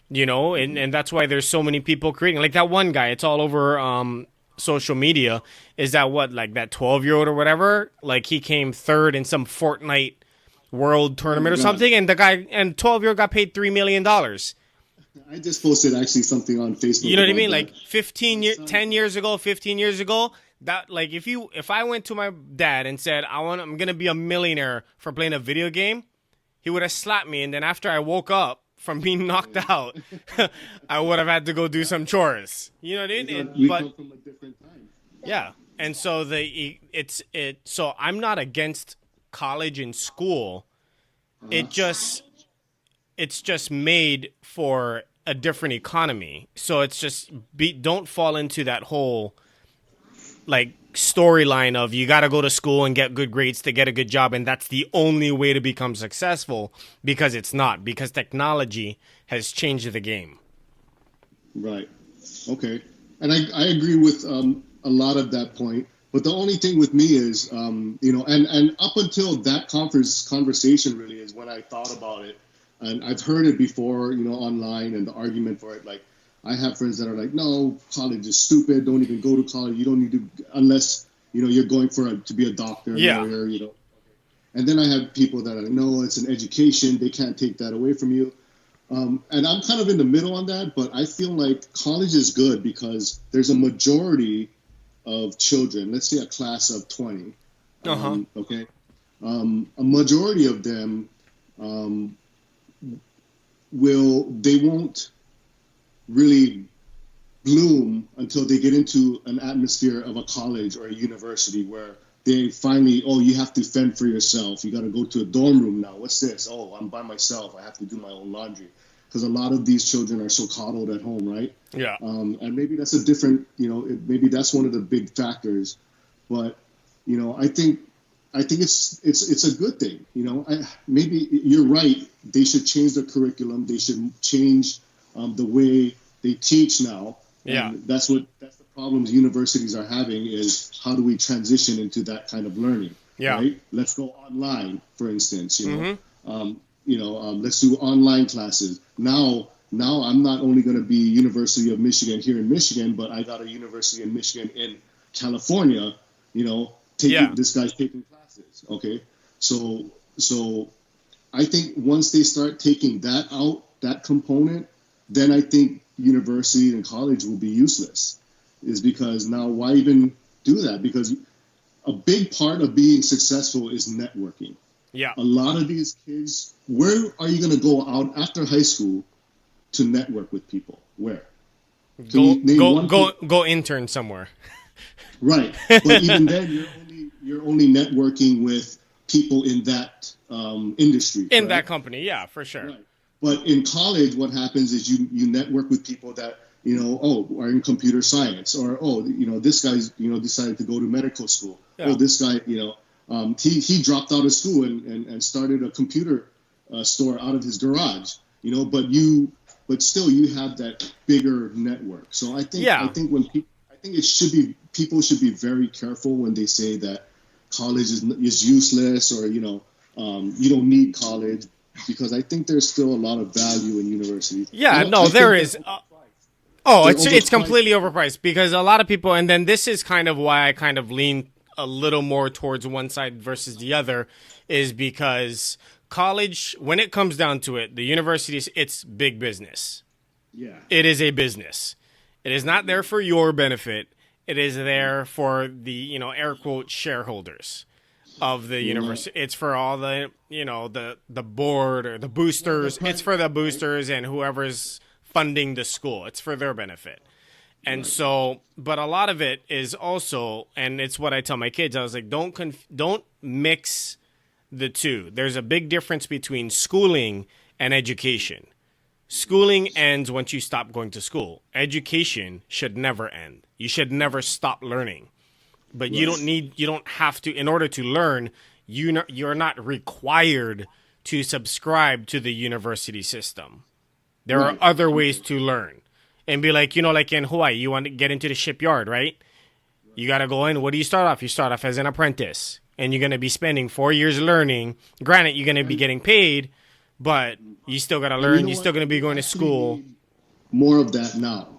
and that's why there's so many people creating, that one guy, it's all over social media, is that that 12-year-old or whatever, he came third in some Fortnite world tournament or something, and the guy, and 12-year-old got paid $3 million. I just posted actually something on Facebook. You know what I mean? 10 years ago, 15 years ago, that if I went to my dad and said I'm gonna be a millionaire for playing a video game, he would have slapped me, and then after I woke up from being knocked out, I would have had to go do some chores. You know what I mean? We come from a different time. Yeah, and so So I'm not against college and school. It's just made for a different economy. So it's just don't fall into that whole storyline of you got to go to school and get good grades to get a good job, and that's the only way to become successful, because it's not, because technology has changed the game. Right. Okay. And I agree with a lot of that point, but the only thing with me is and up until that conversation really is when I thought about it, and I've heard it before online, and the argument for it, I have friends that are like, no, college is stupid. Don't even go to college. You don't need to, unless, you're going to be a doctor, lawyer, And then I have people that are like, no, it's an education. They can't take that away from you. And I'm kind of in the middle on that, but I feel like college is good because there's a majority of children, let's say a class of 20, okay? A majority of them won't really bloom until they get into an atmosphere of a college or a university where they finally, you have to fend for yourself. You got to go to a dorm room now. What's this? Oh, I'm by myself. I have to do my own laundry. Because a lot of these children are so coddled at home, right? Yeah. And maybe that's a different, maybe that's one of the big factors. But, I think it's a good thing. Maybe you're right. They should change the curriculum. They should change the way they teach now. Yeah. And that's the problems universities are having, is how do we transition into that kind of learning? Yeah. Right? Let's go online, for instance. Let's do online classes. Now I'm not only going to be University of Michigan here in Michigan, but I got a University of Michigan in California. This guy's taking classes. Okay, so I think once they start taking that out, that component, then I think university and college will be useless. Is because now why even do that? Because a big part of being successful is networking. Yeah. A lot of these kids, where are you going to go out after high school to network with people? Where? Go intern somewhere. Right. But even then, you're only networking with people in that industry. In that company, yeah, for sure. Right. But in college, what happens is you network with people that are in computer science, or this guy's decided to go to medical school. Yeah. Oh, this guy, he dropped out of school and started a computer store out of his garage. But still you have that bigger network. So Yeah. I think people should be very careful when they say that college is useless, or you don't need college, because I think there's still a lot of value in universities. Yeah, no, I there think is. Oh, they're it's overpriced. completely overpriced because a lot of people, and then this is kind of why I kind of lean a little more towards one side versus the other, is because college, when it comes down to it, the universities, it's big business. Yeah. It is a business. It is not there for your benefit. It is there for the, air quote shareholders of the university. It's for all the, the board or the boosters. It's for the boosters and whoever's funding the school. It's for their benefit. And so, but a lot of it is also, and it's what I tell my kids. I was like, don't mix the two. There's a big difference between schooling and education. Schooling ends once you stop going to school. Education should never end. You should never stop learning. But you don't have to, in order to learn, you're not required to subscribe to the university system. There are other ways to learn. And be like, like in Hawaii, you want to get into the shipyard, right? You got to go in. What do you start off? You start off as an apprentice. And you're going to be spending 4 years learning. Granted, you're going to be getting paid, but you still got to learn. You're still going to be going to school. More of that now.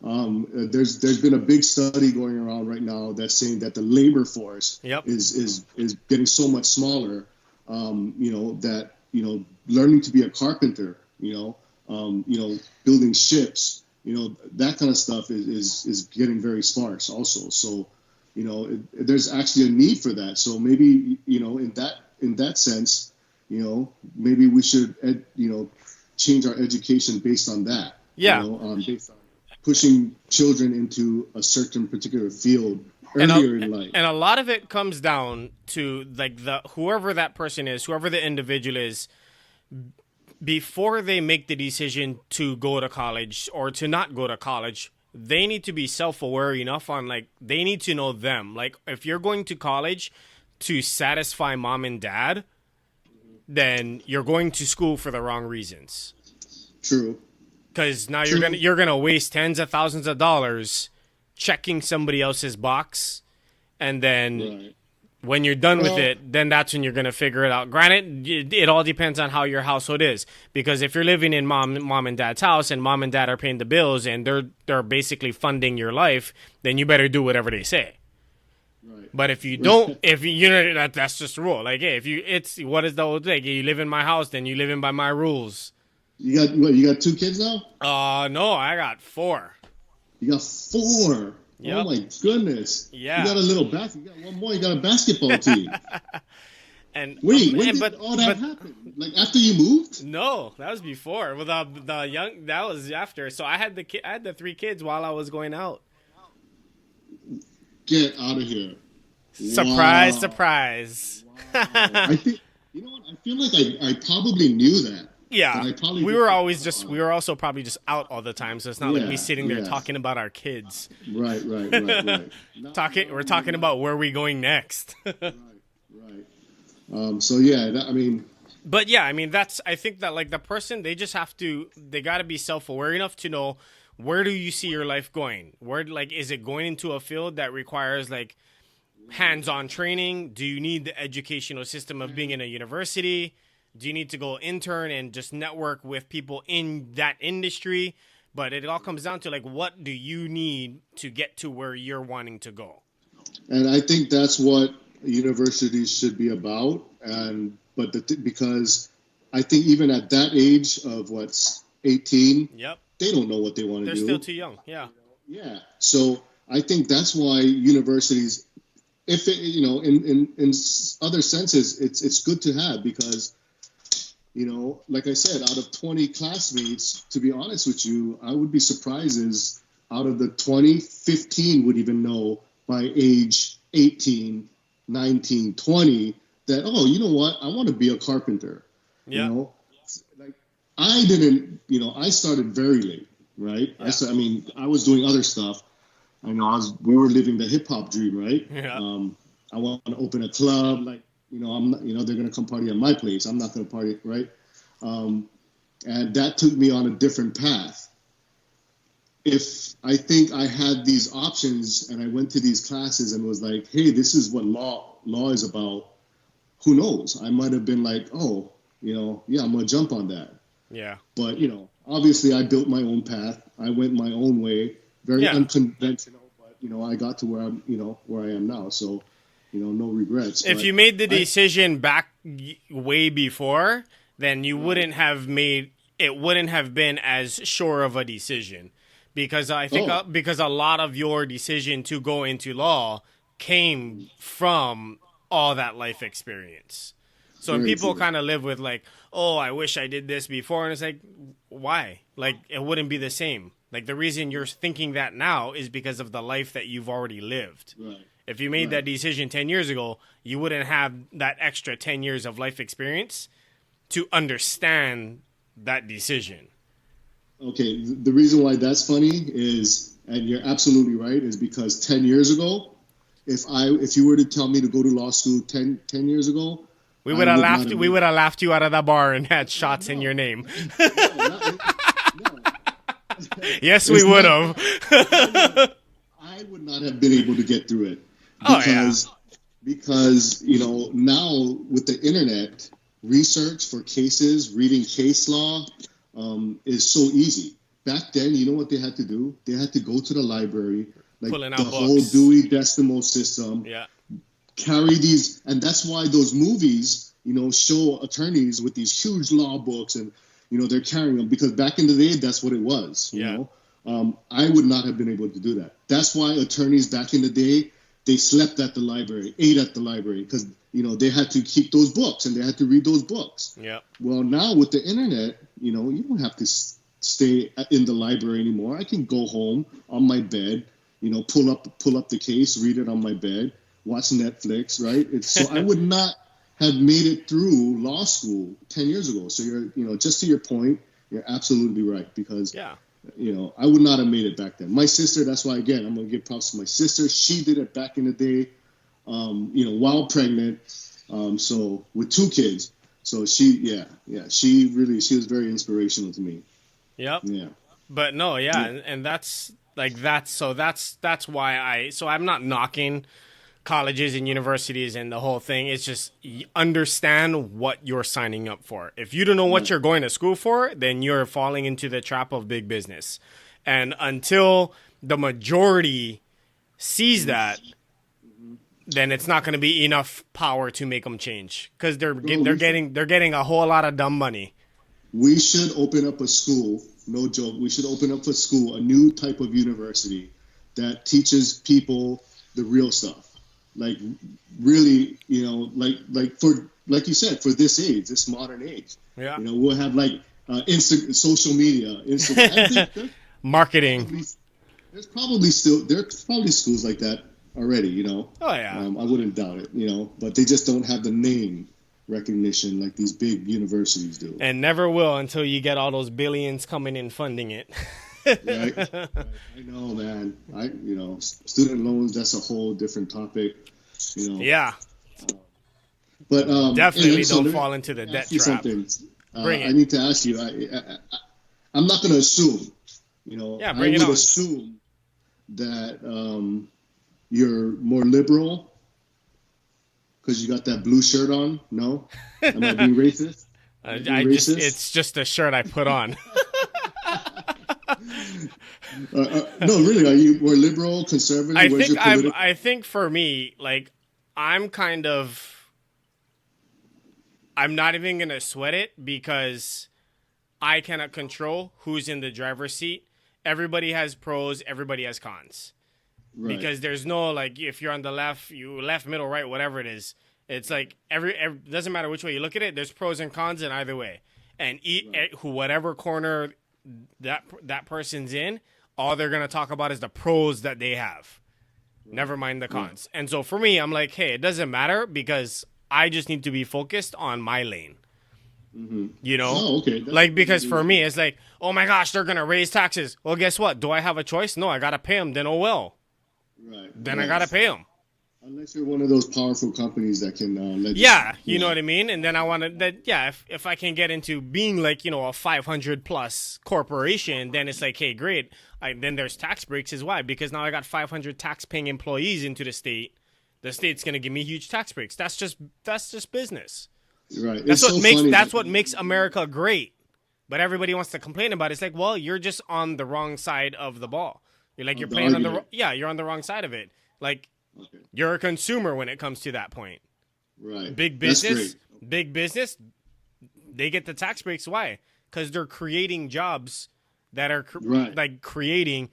There's been a big study going around right now that's saying that the labor force is getting so much smaller. That learning to be a carpenter, building ships, that kind of stuff is getting very sparse also. So there's actually a need for that. So maybe in that sense, maybe we should change our education based on that. Yeah. Based on pushing children into a certain particular field earlier in life. And a lot of it comes down to like whoever that person is, whoever the individual is, before they make the decision to go to college or to not go to college, they need to be self-aware enough on they need to know them. Like if you're going to college to satisfy mom and dad, then you're going to school for the wrong reasons. True. Because now you're gonna waste tens of thousands of dollars checking somebody else's box, and then when you're done with it, then that's when you're gonna figure it out. Granted, it all depends on how your household is. Because if you're living in mom and dad's house, and mom and dad are paying the bills, and they're basically funding your life, then you better do whatever they say. Right. But if you don't, that's just the rule. Like, hey, what is the old thing? You live in my house, then you live in by my rules. You got 2 kids now? No, I got 4. You got 4. Yep. Oh my goodness. Yeah. You got a little you got one more. You got a basketball team. And wait, when did all that happen? Like after you moved? No, that was before. Well, that was after. So I had the 3 kids while I was going out. Get out of here. Surprise, wow. surprise. Wow. I think, I feel like I probably knew that. Yeah, we were also probably just out all the time, so it's not like me sitting there talking about our kids. Right. We're talking about where we going next. right. So yeah, But yeah, I think that like the person, they got to be self-aware enough to know, where do you see your life going? Where, is it going into a field that requires hands-on training? Do you need the educational system of being in a university? Do you need to go intern and just network with people in that industry? But it all comes down to what do you need to get to where you're wanting to go? And I think that's what universities should be about. Because I think even at that age of 18, they don't know what they want to do. They're still too young. Yeah. Yeah. So I think that's why universities, if it, in other senses, it's good to have, because like I said, out of 20 classmates, to be honest with you, I would be surprised is out of the 20, 15 would even know by age 18, 19, 20 that, oh, you know what? I want to be a carpenter. Yeah. I didn't, I started very late. right? Yeah. I mean, I was doing other stuff. I know we were living the hip hop dream, right? Yeah. I want to open a club, like, I'm not, they're gonna come party at my place. I'm not gonna party, right? Um, and that took me on a different path. If I think I had these options and I went to these classes and was like, hey, this is what law is about, who knows? I might have been like, oh, yeah, I'm gonna jump on that. Yeah. But obviously, I built my own path. I went my own way, very Yeah. unconventional. But I got to where I am now. So, no regrets. If But you made the decision back way before, then you wouldn't have made it. Wouldn't have been as sure of a decision, because I think Oh, because a lot of your decision to go into law came from all that life experience. So when very people true. kind of live with like, oh, I wish I did this before, and it's like, why? Like it wouldn't be the same. Like the reason you're thinking that now is because of the life that you've already lived. Right. If you made Right. that decision 10 years ago, you wouldn't have that extra 10 years of life experience to understand that decision. Okay. The reason why that's funny is, and you're absolutely right, is because 10 years ago, if you were to tell me to go to law school 10 years ago, We I would have would not laughed. have We made would have laughed you out of the bar and had shots in no, your name. no, no. Yes, we It's would not. have. I would not have been able to get through it Oh yeah, because now with the internet, research for cases, reading case law, is so easy. Back then, you know what they had to do? They had to go to the library, like pulling the out whole books. Dewey Decimal System, Yeah, carry these, and that's why those movies, show attorneys with these huge law books, and they're carrying them because back in the day, that's what it was. yeah, I would not have been able to do that. That's why attorneys back in the day, they slept at the library, ate at the library, because they had to keep those books and they had to read those books. yeah, Well, now with the internet, you don't have to stay in the library anymore. I can go home on my bed, pull up the case, read it on my bed, watch Netflix, right? So I would not have made it through law school 10 years ago. So you're just to your point, you're absolutely right because yeah. I would not have made it back then. My sister, that's why again I'm gonna give props to my sister. She did it back in the day, while pregnant, so with 2 kids. So she was very inspirational to me. Yep. Yeah. But no, yeah, Yeah. and that's like that's why I'm not knocking colleges and universities and the whole thing. It's just understand what you're signing up for. If you don't know what Right. you're going to school for, then you're falling into the trap of big business. And until the majority sees that, then it's not going to be enough power to make them change because they're getting a whole lot of dumb money. We should open up a school, no joke. We should open up a school, a new type of university that teaches people the real stuff. Like really, like you said, for this age, this modern age. Yeah. We'll have like social media, I think Marketing. there's probably schools like that already. Oh yeah. I wouldn't doubt it. But they just don't have the name recognition like these big universities do. And never will until you get all those billions coming in funding it. Right? I know, man. Student loans, that's a whole different topic. Yeah, But definitely and so don't let me fall into the debt ask you trap. something. Bring it. I need to ask you. I'm not going to assume. Yeah, I bring it would on. assume that you're more liberal because you got that blue shirt on. No, am I being racist? Am I being racist? It's just a shirt I put on. No, really. Are you more liberal, conservative? Where's your political? I think for me, like I'm not even gonna sweat it because I cannot control who's in the driver's seat. Everybody has pros, everybody has cons. Right. Because there's no like if you're on the left, middle, right, whatever it is. It's like every doesn't matter which way you look at it. There's pros and cons in either way, and whatever corner that person's in, all they're gonna talk about is the pros that they have. Right. Never mind the cons. Right. And so for me, I'm like, hey, it doesn't matter because I just need to be focused on my lane. Mm-hmm. You know, Oh, okay. like because for me, it's like, oh my gosh, they're gonna raise taxes. Well, guess what? Do I have a choice? No, I gotta pay them. Then oh well. Right. Then I Right. gotta pay them. Unless you're one of those powerful companies that can Yeah, you know yeah. what I mean. And then I want to that yeah, if I can get into being like a 500 plus corporation, then it's like, hey, great. Then there's tax breaks. Is why because now I got 500 tax paying employees into the state. The state's gonna give me huge tax breaks. That's just business. Right. That's It's what so makes funny. that's what makes America great. But everybody wants to complain about it. It's like, well, you're just on the wrong side of the ball. You're like you're The playing on the argument. you're on the wrong side of it. Like Okay. you're a consumer when it comes to that point. Right. Big That's business, great. big business, they get the tax breaks. Why? Because they're creating jobs that are Right. like creating.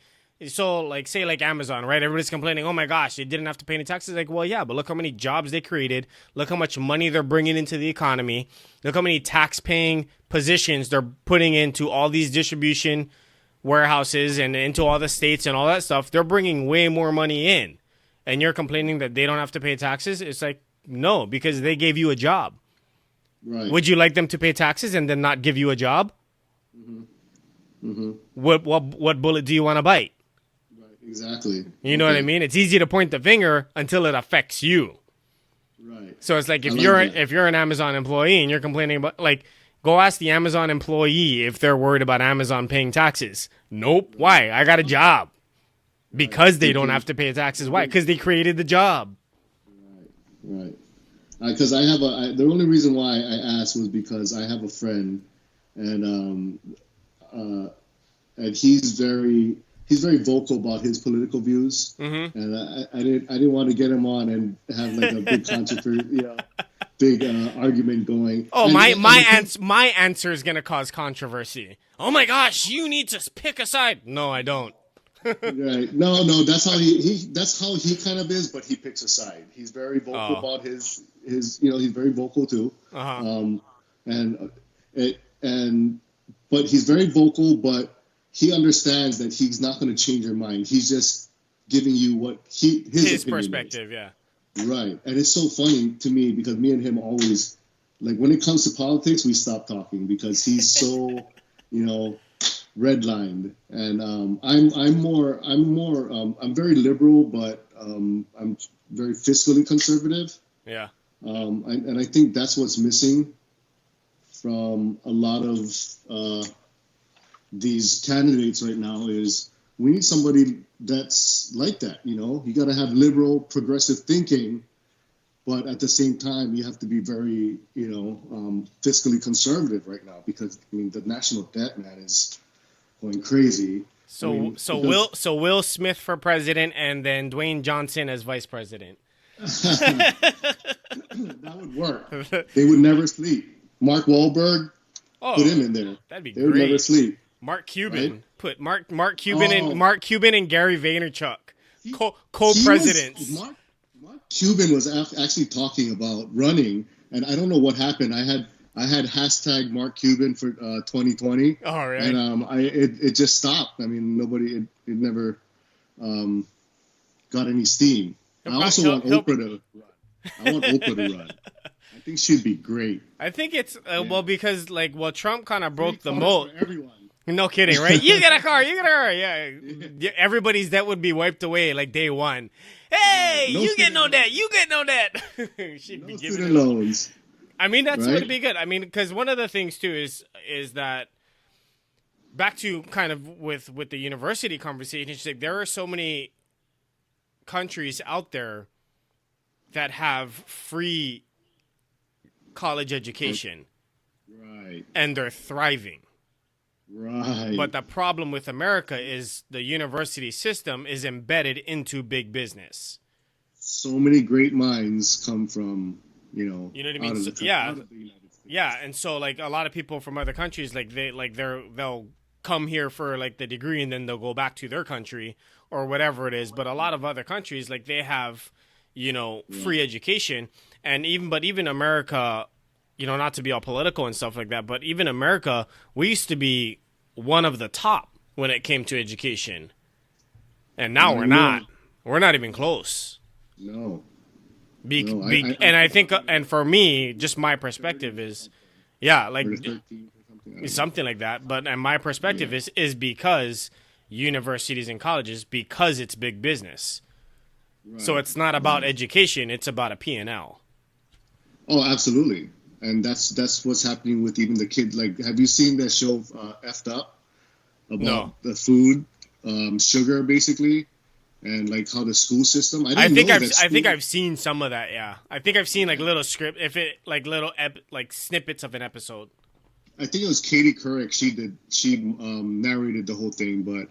So, like, say, like Amazon, right? Everybody's complaining, oh my gosh, they didn't have to pay any taxes. Like, well, yeah, but look how many jobs they created. Look how much money they're bringing into the economy. Look how many tax paying positions they're putting into all these distribution warehouses and into all the states and all that stuff. They're bringing way more money in. And you're complaining that they don't have to pay taxes? It's like, no, because they gave you a job. Right. Would you like them to pay taxes and then not give you a job? Mm-hmm. What bullet do you want to bite? Right. Exactly. You know what I mean? It's easy to point the finger until it affects you. Right. So it's like I like that. if you're an Amazon employee and you're complaining about like go ask the Amazon employee if they're worried about Amazon paying taxes. Nope. Why? I got a job. Because they don't have to pay taxes. Why? Because they created the job. Right. Because I have the only reason why I asked was because I have a friend, and he's very vocal about his political views, and I didn't want to get him on and have like a big controversy, big argument going. Oh, And my answer is gonna cause controversy. Oh my gosh, you need to pick a side. No, I don't. Right. No, that's how he kind of is, but he picks a side. He's very vocal about his he's very vocal too. Uh-huh. And but he's very vocal, but he understands that he's not going to change your mind. He's just giving you what his opinion perspective, yeah. is. Right. And it's so funny to me because me and him always like when it comes to politics, we stop talking because he's so redlined, and I'm very liberal, but I'm very fiscally conservative. Yeah. And I think that's what's missing from a lot of these candidates right now is we need somebody that's like that. You got to have liberal, progressive thinking, but at the same time, you have to be very, fiscally conservative right now because the national debt, man, is going crazy. So Will Smith for president and then Dwayne Johnson as vice president. That would work. They would never sleep. Mark Wahlberg, put him in there. That'd be they would never sleep. Mark Cuban, Right? put Mark Cuban and Gary Vaynerchuk, co-presidents. Mark Cuban was actually talking about running, and I don't know what happened. I had hashtag Mark Cuban for 2020. All right. And it just stopped. I mean, it never got any steam. I also want Oprah to run. I want Oprah to run. I think she'd be great. I think it's because Trump kind of broke the Free mold. cars for everyone. No kidding, right? You get a car, yeah. Everybody's debt would be wiped away like day one. Hey, No you get no student debt. You get no debt. She'd be No giving student loans. I mean, that's Right? would be good. I mean, because one of the things too is that back to kind of with the university conversation. It's like there are so many countries out there that have free college education, Right. and they're thriving. Right. But the problem with America is the university system is embedded into big business. So many great minds come from, You know what I mean? out of So- the, yeah. out of the United States. Yeah, and so like a lot of people from other countries, they'll come here for like the degree and then they'll go back to their country or whatever it is. But a lot of other countries, like they have, free education, and even America, not to be all political and stuff like that, but even America, we used to be one of the top when it came to education, and now we're not. We're not even close. No. And I think, and for me, just my perspective is Yeah, like or the 13th or something. I don't know. something like that. But and my perspective Yeah. is because universities and colleges, because it's big business. So Right. it's not about Right. education; it's about a P&L. Oh, absolutely. And that's what's happening with even the kids. Like, have you seen that show Effed Up about No, the food, sugar, basically, and like how the school system? I I didn't think know I've that I think school. I've seen some of that. Yeah, I think I've seen like Yeah, little script, if it like little like snippets of an episode. I think it was Katie Couric. She narrated the whole thing, but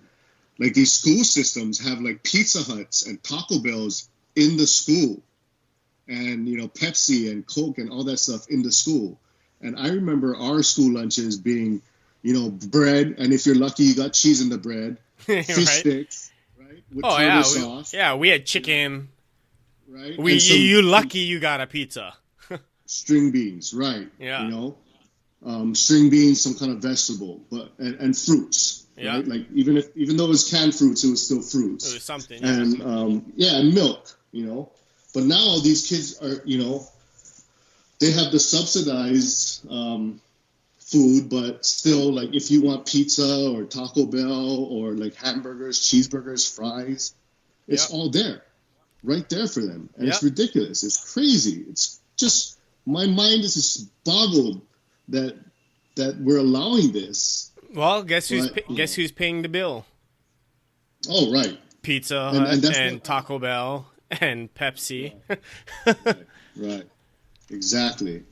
like these school systems have like Pizza Huts and Taco Bells in the school, and Pepsi and Coke and all that stuff in the school. And I remember our school lunches being, bread, and if you're lucky, you got cheese in the bread, fish Right? sticks, right, with Oh tartar yeah, sauce, we had you know, chicken. right, We and you some lucky you got a pizza. string beans, right, Yeah, string beans, some kind of vegetable, but and fruits, yeah. right? Like even though it was canned fruits, it was still It was fruits, something. Yeah, and yeah, and milk. But now these kids are, they have the subsidized food, but still, like if you want pizza or Taco Bell or like hamburgers, cheeseburgers, fries, yeah, it's all there, right there for them, and yeah. it's ridiculous. It's crazy. It's just my mind is just boggled that we're allowing this. Well, But guess who's paying the bill? oh right, Pizza and Hut that's what and Taco Bell and Pepsi. right, right, exactly,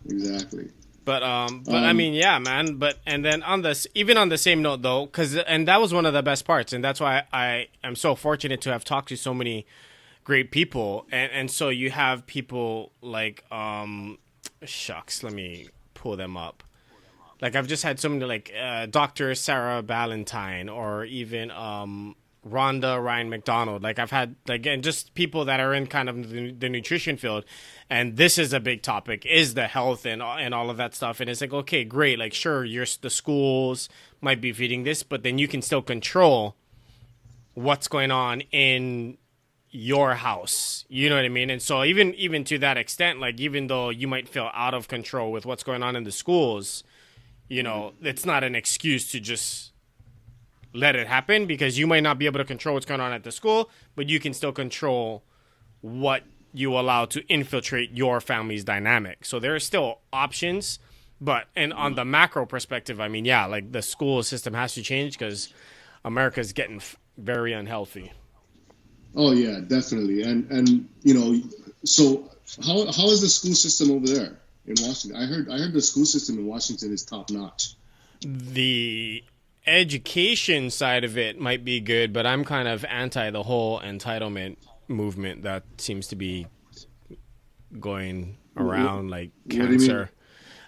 exactly. But I Um, mean, yeah, man. But and then even on the same note though, and that was one of the best parts, and that's why I am so fortunate to have talked to so many great people, and so you have people like shucks, let me pull them up. Like I've just had so many like Dr. Sarah Ballantyne or even Rhonda Ryan McDonald. Like I've had like and just people that are in kind of the nutrition field, and this is a big topic is the health and all of that stuff. And it's like okay, great. Like sure, the schools might be feeding this, but then you can still control what's going on in your house. You know what I mean? And so even to that extent, like even though you might feel out of control with what's going on in the schools, it's not an excuse to just let it happen because you might not be able to control what's going on at the school, but you can still control what you allow to infiltrate your family's dynamic. So there are still options, but and on the macro perspective, I mean, yeah, like the school system has to change because America's getting very unhealthy. oh yeah, definitely. And so how is the school system over there in Washington? I heard the school system in Washington is top notch. The education side of it might be good, but I'm kind of anti the whole entitlement movement that seems to be going What, around like what do you mean? cancer.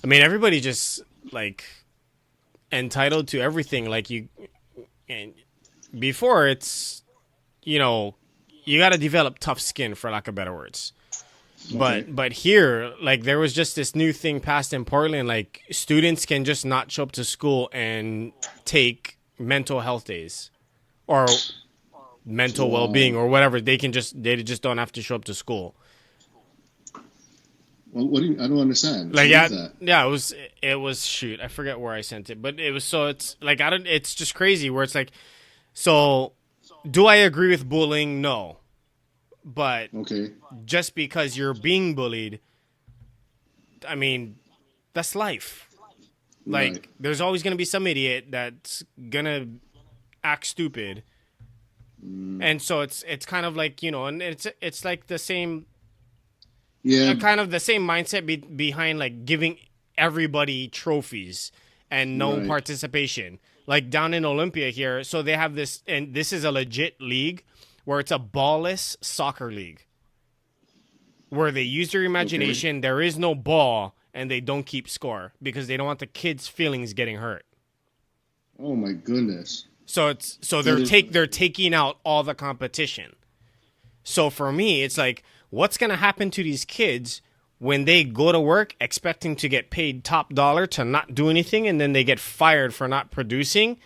I mean, everybody just like entitled to everything. Like and before it's you know, you got to develop tough skin for lack of better words. Okay. But here, like there was just this new thing passed in Portland. Like students can just not show up to school and take mental health days or mental well being Wow. or whatever. They just don't have to show up to school. Well, what do you? I don't understand. Like What is yeah, that? yeah. It was shoot. I forget where I sent it, but it was so it's like I don't. It's just crazy where it's like so. Do I agree with bullying? No, but Okay. just because you're being bullied, I mean, that's life. Right. Like, there's always gonna be some idiot that's gonna act stupid, and so it's kind of like and it's like the same, Yeah. kind of the same mindset behind like giving everybody trophies and no Right. participation. Like down in Olympia here, so they have this, and this is a legit league where it's a ballless soccer league where they use their Okay. imagination. There is no ball, and they don't keep score because they don't want the kids' feelings getting hurt. Oh my goodness. So so That is. they're taking out all the competition. So for me, it's like, what's gonna happen to these kids when they go to work expecting to get paid top dollar to not do anything, and then they get fired for not producing?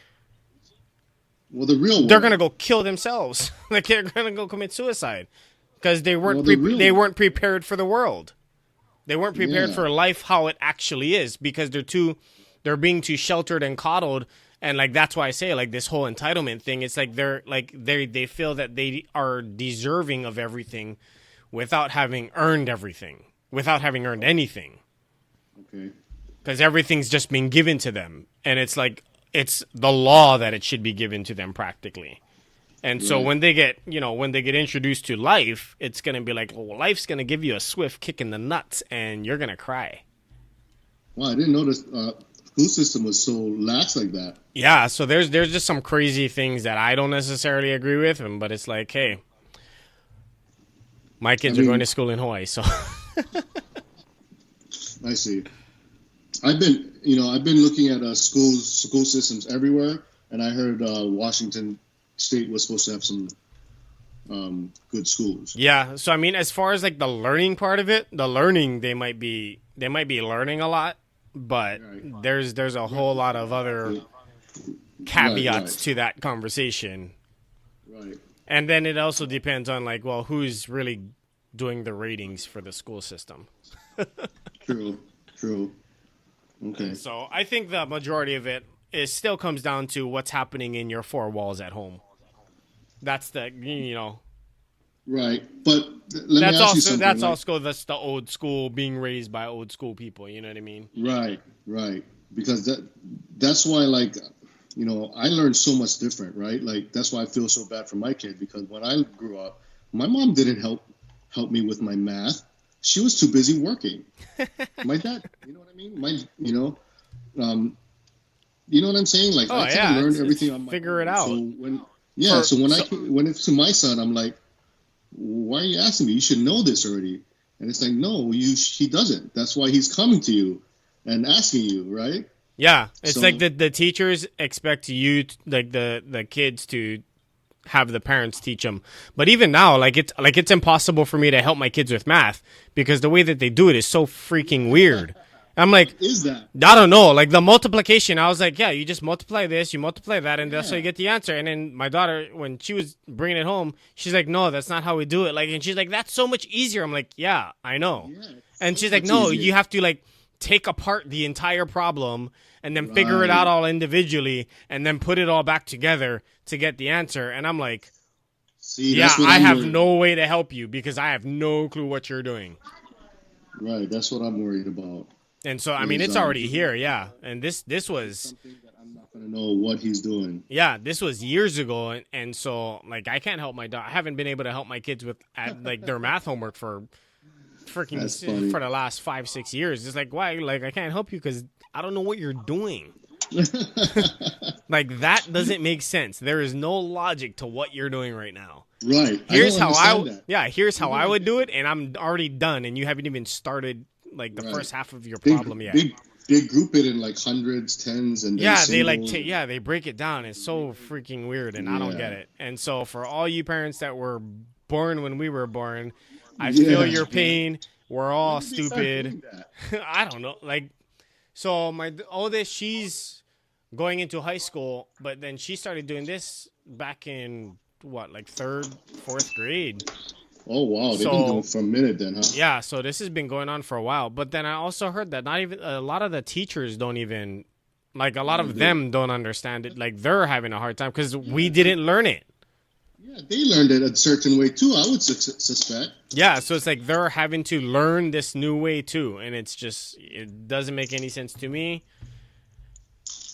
Well, the real They're gonna world. go kill themselves. Like they're gonna go commit suicide because Well, the real they world. weren't prepared for the world. They weren't prepared Yeah. for life how it actually is because they're being too sheltered and coddled. And like that's why I say like this whole entitlement thing. It's like they feel that they are deserving of everything without having earned everything, without having earned anything, Okay. because everything's just been given to them, and it's like it's the law that it should be given to them practically. And so Right. when they get, when they get introduced to life, it's going to be like, well, life's going to give you a swift kick in the nuts and you're going to cry. Wow, I didn't know this school system was so lax like that. Yeah, so there's just some crazy things that I don't necessarily agree with, but it's like, hey, my I kids are going mean, to school in Hawaii, so I see. I've been looking at school systems everywhere, and I heard Washington State was supposed to have some good schools. yeah. So I mean, as far as like the learning part of it, the learning they might be learning a lot, but Right. there's a whole lot of other caveats to that conversation. Right. And then it also depends on like, well, who's really doing the ratings for the school system. True. True. Okay. So I think the majority of it still comes down to what's happening in your four walls at home. That's Right. But let me ask you something. that's also that's the old school being raised by old school people. You know what I mean? Right. Right. Because that's why I learned so much different. Right. Like that's why I feel so bad for my kid because when I grew up, my mom didn't help me with my math. She was too busy working. My dad, you know what I mean? You know what I'm saying? Like Oh I kind yeah, of learned it's everything on my figure own. it out. So when it's to my son, I'm like, why are you asking me? You should know this already. And it's like, no, he doesn't. That's why he's coming to you and asking you, right? Yeah, it's So like the teachers expect you like the kids to have the parents teach them. But even now, it's impossible for me to help my kids with math because the way that they do it is so freaking weird. I'm like, is that? I don't know, like the multiplication. I was like, yeah, you just multiply this, you multiply that, and that's how Yeah. you get the answer. And then my daughter, when she was bringing it home, she's like, no, that's not how we do it. Like, and she's like, that's so much easier. I'm like, yeah, I know. Yeah, And so she's like, much no, easier. you have to like take apart the entire problem and then figure it Right. out all individually and then put it all back together to get the answer. And I'm like, See, yeah, that's what I I'm have worried no way to help you because I have no clue what you're doing. Right, that's what I'm worried about. And so, I mean, Is it's already here, yeah. And this was, something that I'm not gonna know what he's doing. yeah, this was years ago. And so, like, I can't help my daughter. I haven't been able to help my kids with like their math homework for freaking That's funny. for the last 5-6 years. It's like, why? Like, I can't help you because I don't know what you're doing. Like that doesn't make sense. There is no logic to what you're doing right now. Right. Here's how here's how You I don't would get do it, and I'm already done, and you haven't even started like the Right. first half of your They, problem yet. they group it in like hundreds, tens, and then Yeah, they like singles. they break it down. It's so freaking weird, and I don't get Yeah. it. And so for all you parents that were born when we were born, I Yeah, feel your yeah. pain. We're all When did they start stupid. doing that? I don't know. Like, so my oldest, she's going into high school, but then she started doing this back in what, like third, fourth grade. Oh wow, they've So- been doing it for a minute then, huh? Yeah, so this has been going on for a while. But then I also heard that not even a lot of the teachers don't even like a lot of them don't understand it. Like they're having a hard time because we didn't learn it. Yeah, they learned it a certain way too. I would suspect. Yeah, so it's like they're having to learn this new way too, and it's just it doesn't make any sense to me.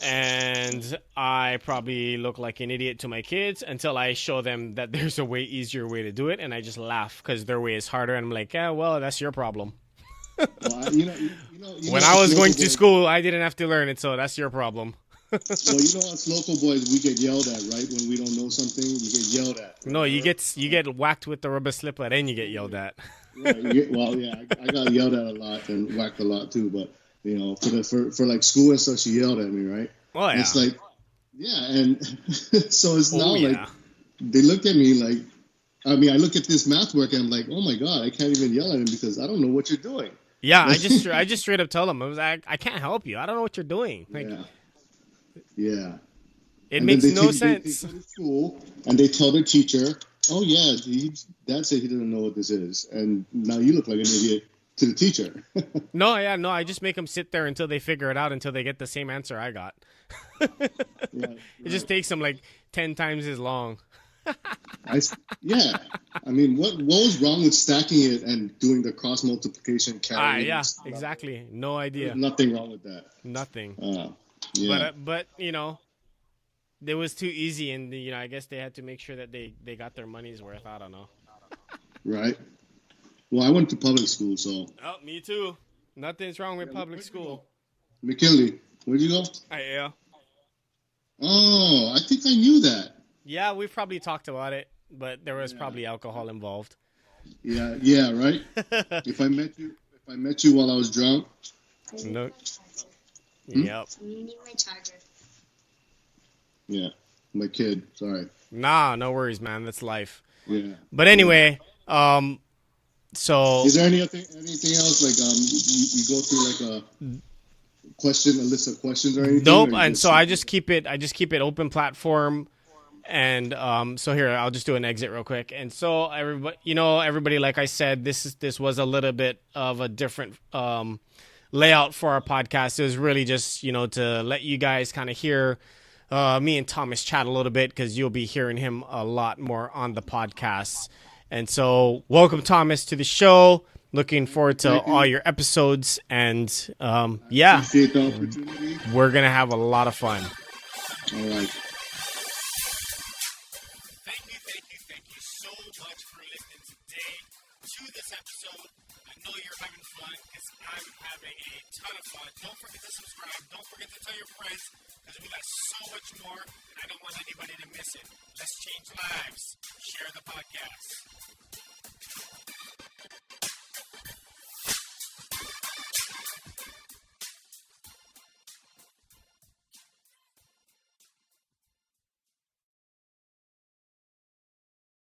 And I probably look like an idiot to my kids until I show them that there's a way easier way to do it, and I just laugh because their way is harder, and I'm like, yeah, well, that's your problem. Well, When I was going to school, I didn't have to learn it, so that's your problem. Well, us local boys, we get yelled at, right? When we don't know something, we get yelled at. No, you get whacked with the rubber slipper, and you get yelled at. Right, I got yelled at a lot and whacked a lot too. But for like school and stuff, she yelled at me, right? Oh yeah. And it's like, yeah, and so it's now Oh, like yeah. they look at me like, I mean, I look at this math work and I'm like, oh my god, I can't even yell at him because I don't know what you're doing. Yeah, I just straight up tell them I can't help you. I don't know what you're doing. Like Yeah, yeah. it And makes then no they sense. go to school and they tell their teacher, "Oh yeah, Dad said he doesn't know what this is," and now you look like an idiot to the teacher. No, yeah, no. I just make them sit there until they figure it out, until they get the same answer I got. Right, It just takes them like 10 times as long. Yeah. I mean, what was wrong with stacking it and doing the cross multiplication, carrying? Yeah, exactly. No idea. There's nothing wrong with that. Nothing. Yeah. But you know, it was too easy, and you know, I guess they had to make sure that they got their money's worth. I don't know. Right. Well, I went to public school, so. Oh, me too. Nothing's wrong with public school. McKinley, where'd you go? Yeah. Oh, I think I knew that. Yeah, we've probably talked about it, but there was probably alcohol involved. Yeah, right. If I met you while I was drunk. No. Yep. Need my charger. Yeah, my kid. Sorry. Nah, no worries, man. That's life. Yeah. But anyway, so Is there anything else like you go through like a list of questions or anything? nope. Or And so I just keep it open platform. And so here, I'll just do an exit real quick. And so everybody, like I said, this was a little bit of a different layout for our podcast. It was really just, to let you guys kind of hear me and Thomas chat a little bit, because you'll be hearing him a lot more on the podcast. And so welcome, Thomas, to the show. Looking forward to all your episodes. And yeah, appreciate the opportunity. we're going to have a lot of fun. All right. Thank you so much for listening today to this episode. I know you're having fun, because I'm having a ton of fun. Don't forget to subscribe. Don't forget to tell your friends, because we got so much more, and I don't want anybody to miss it. Let's change lives. Share the podcast.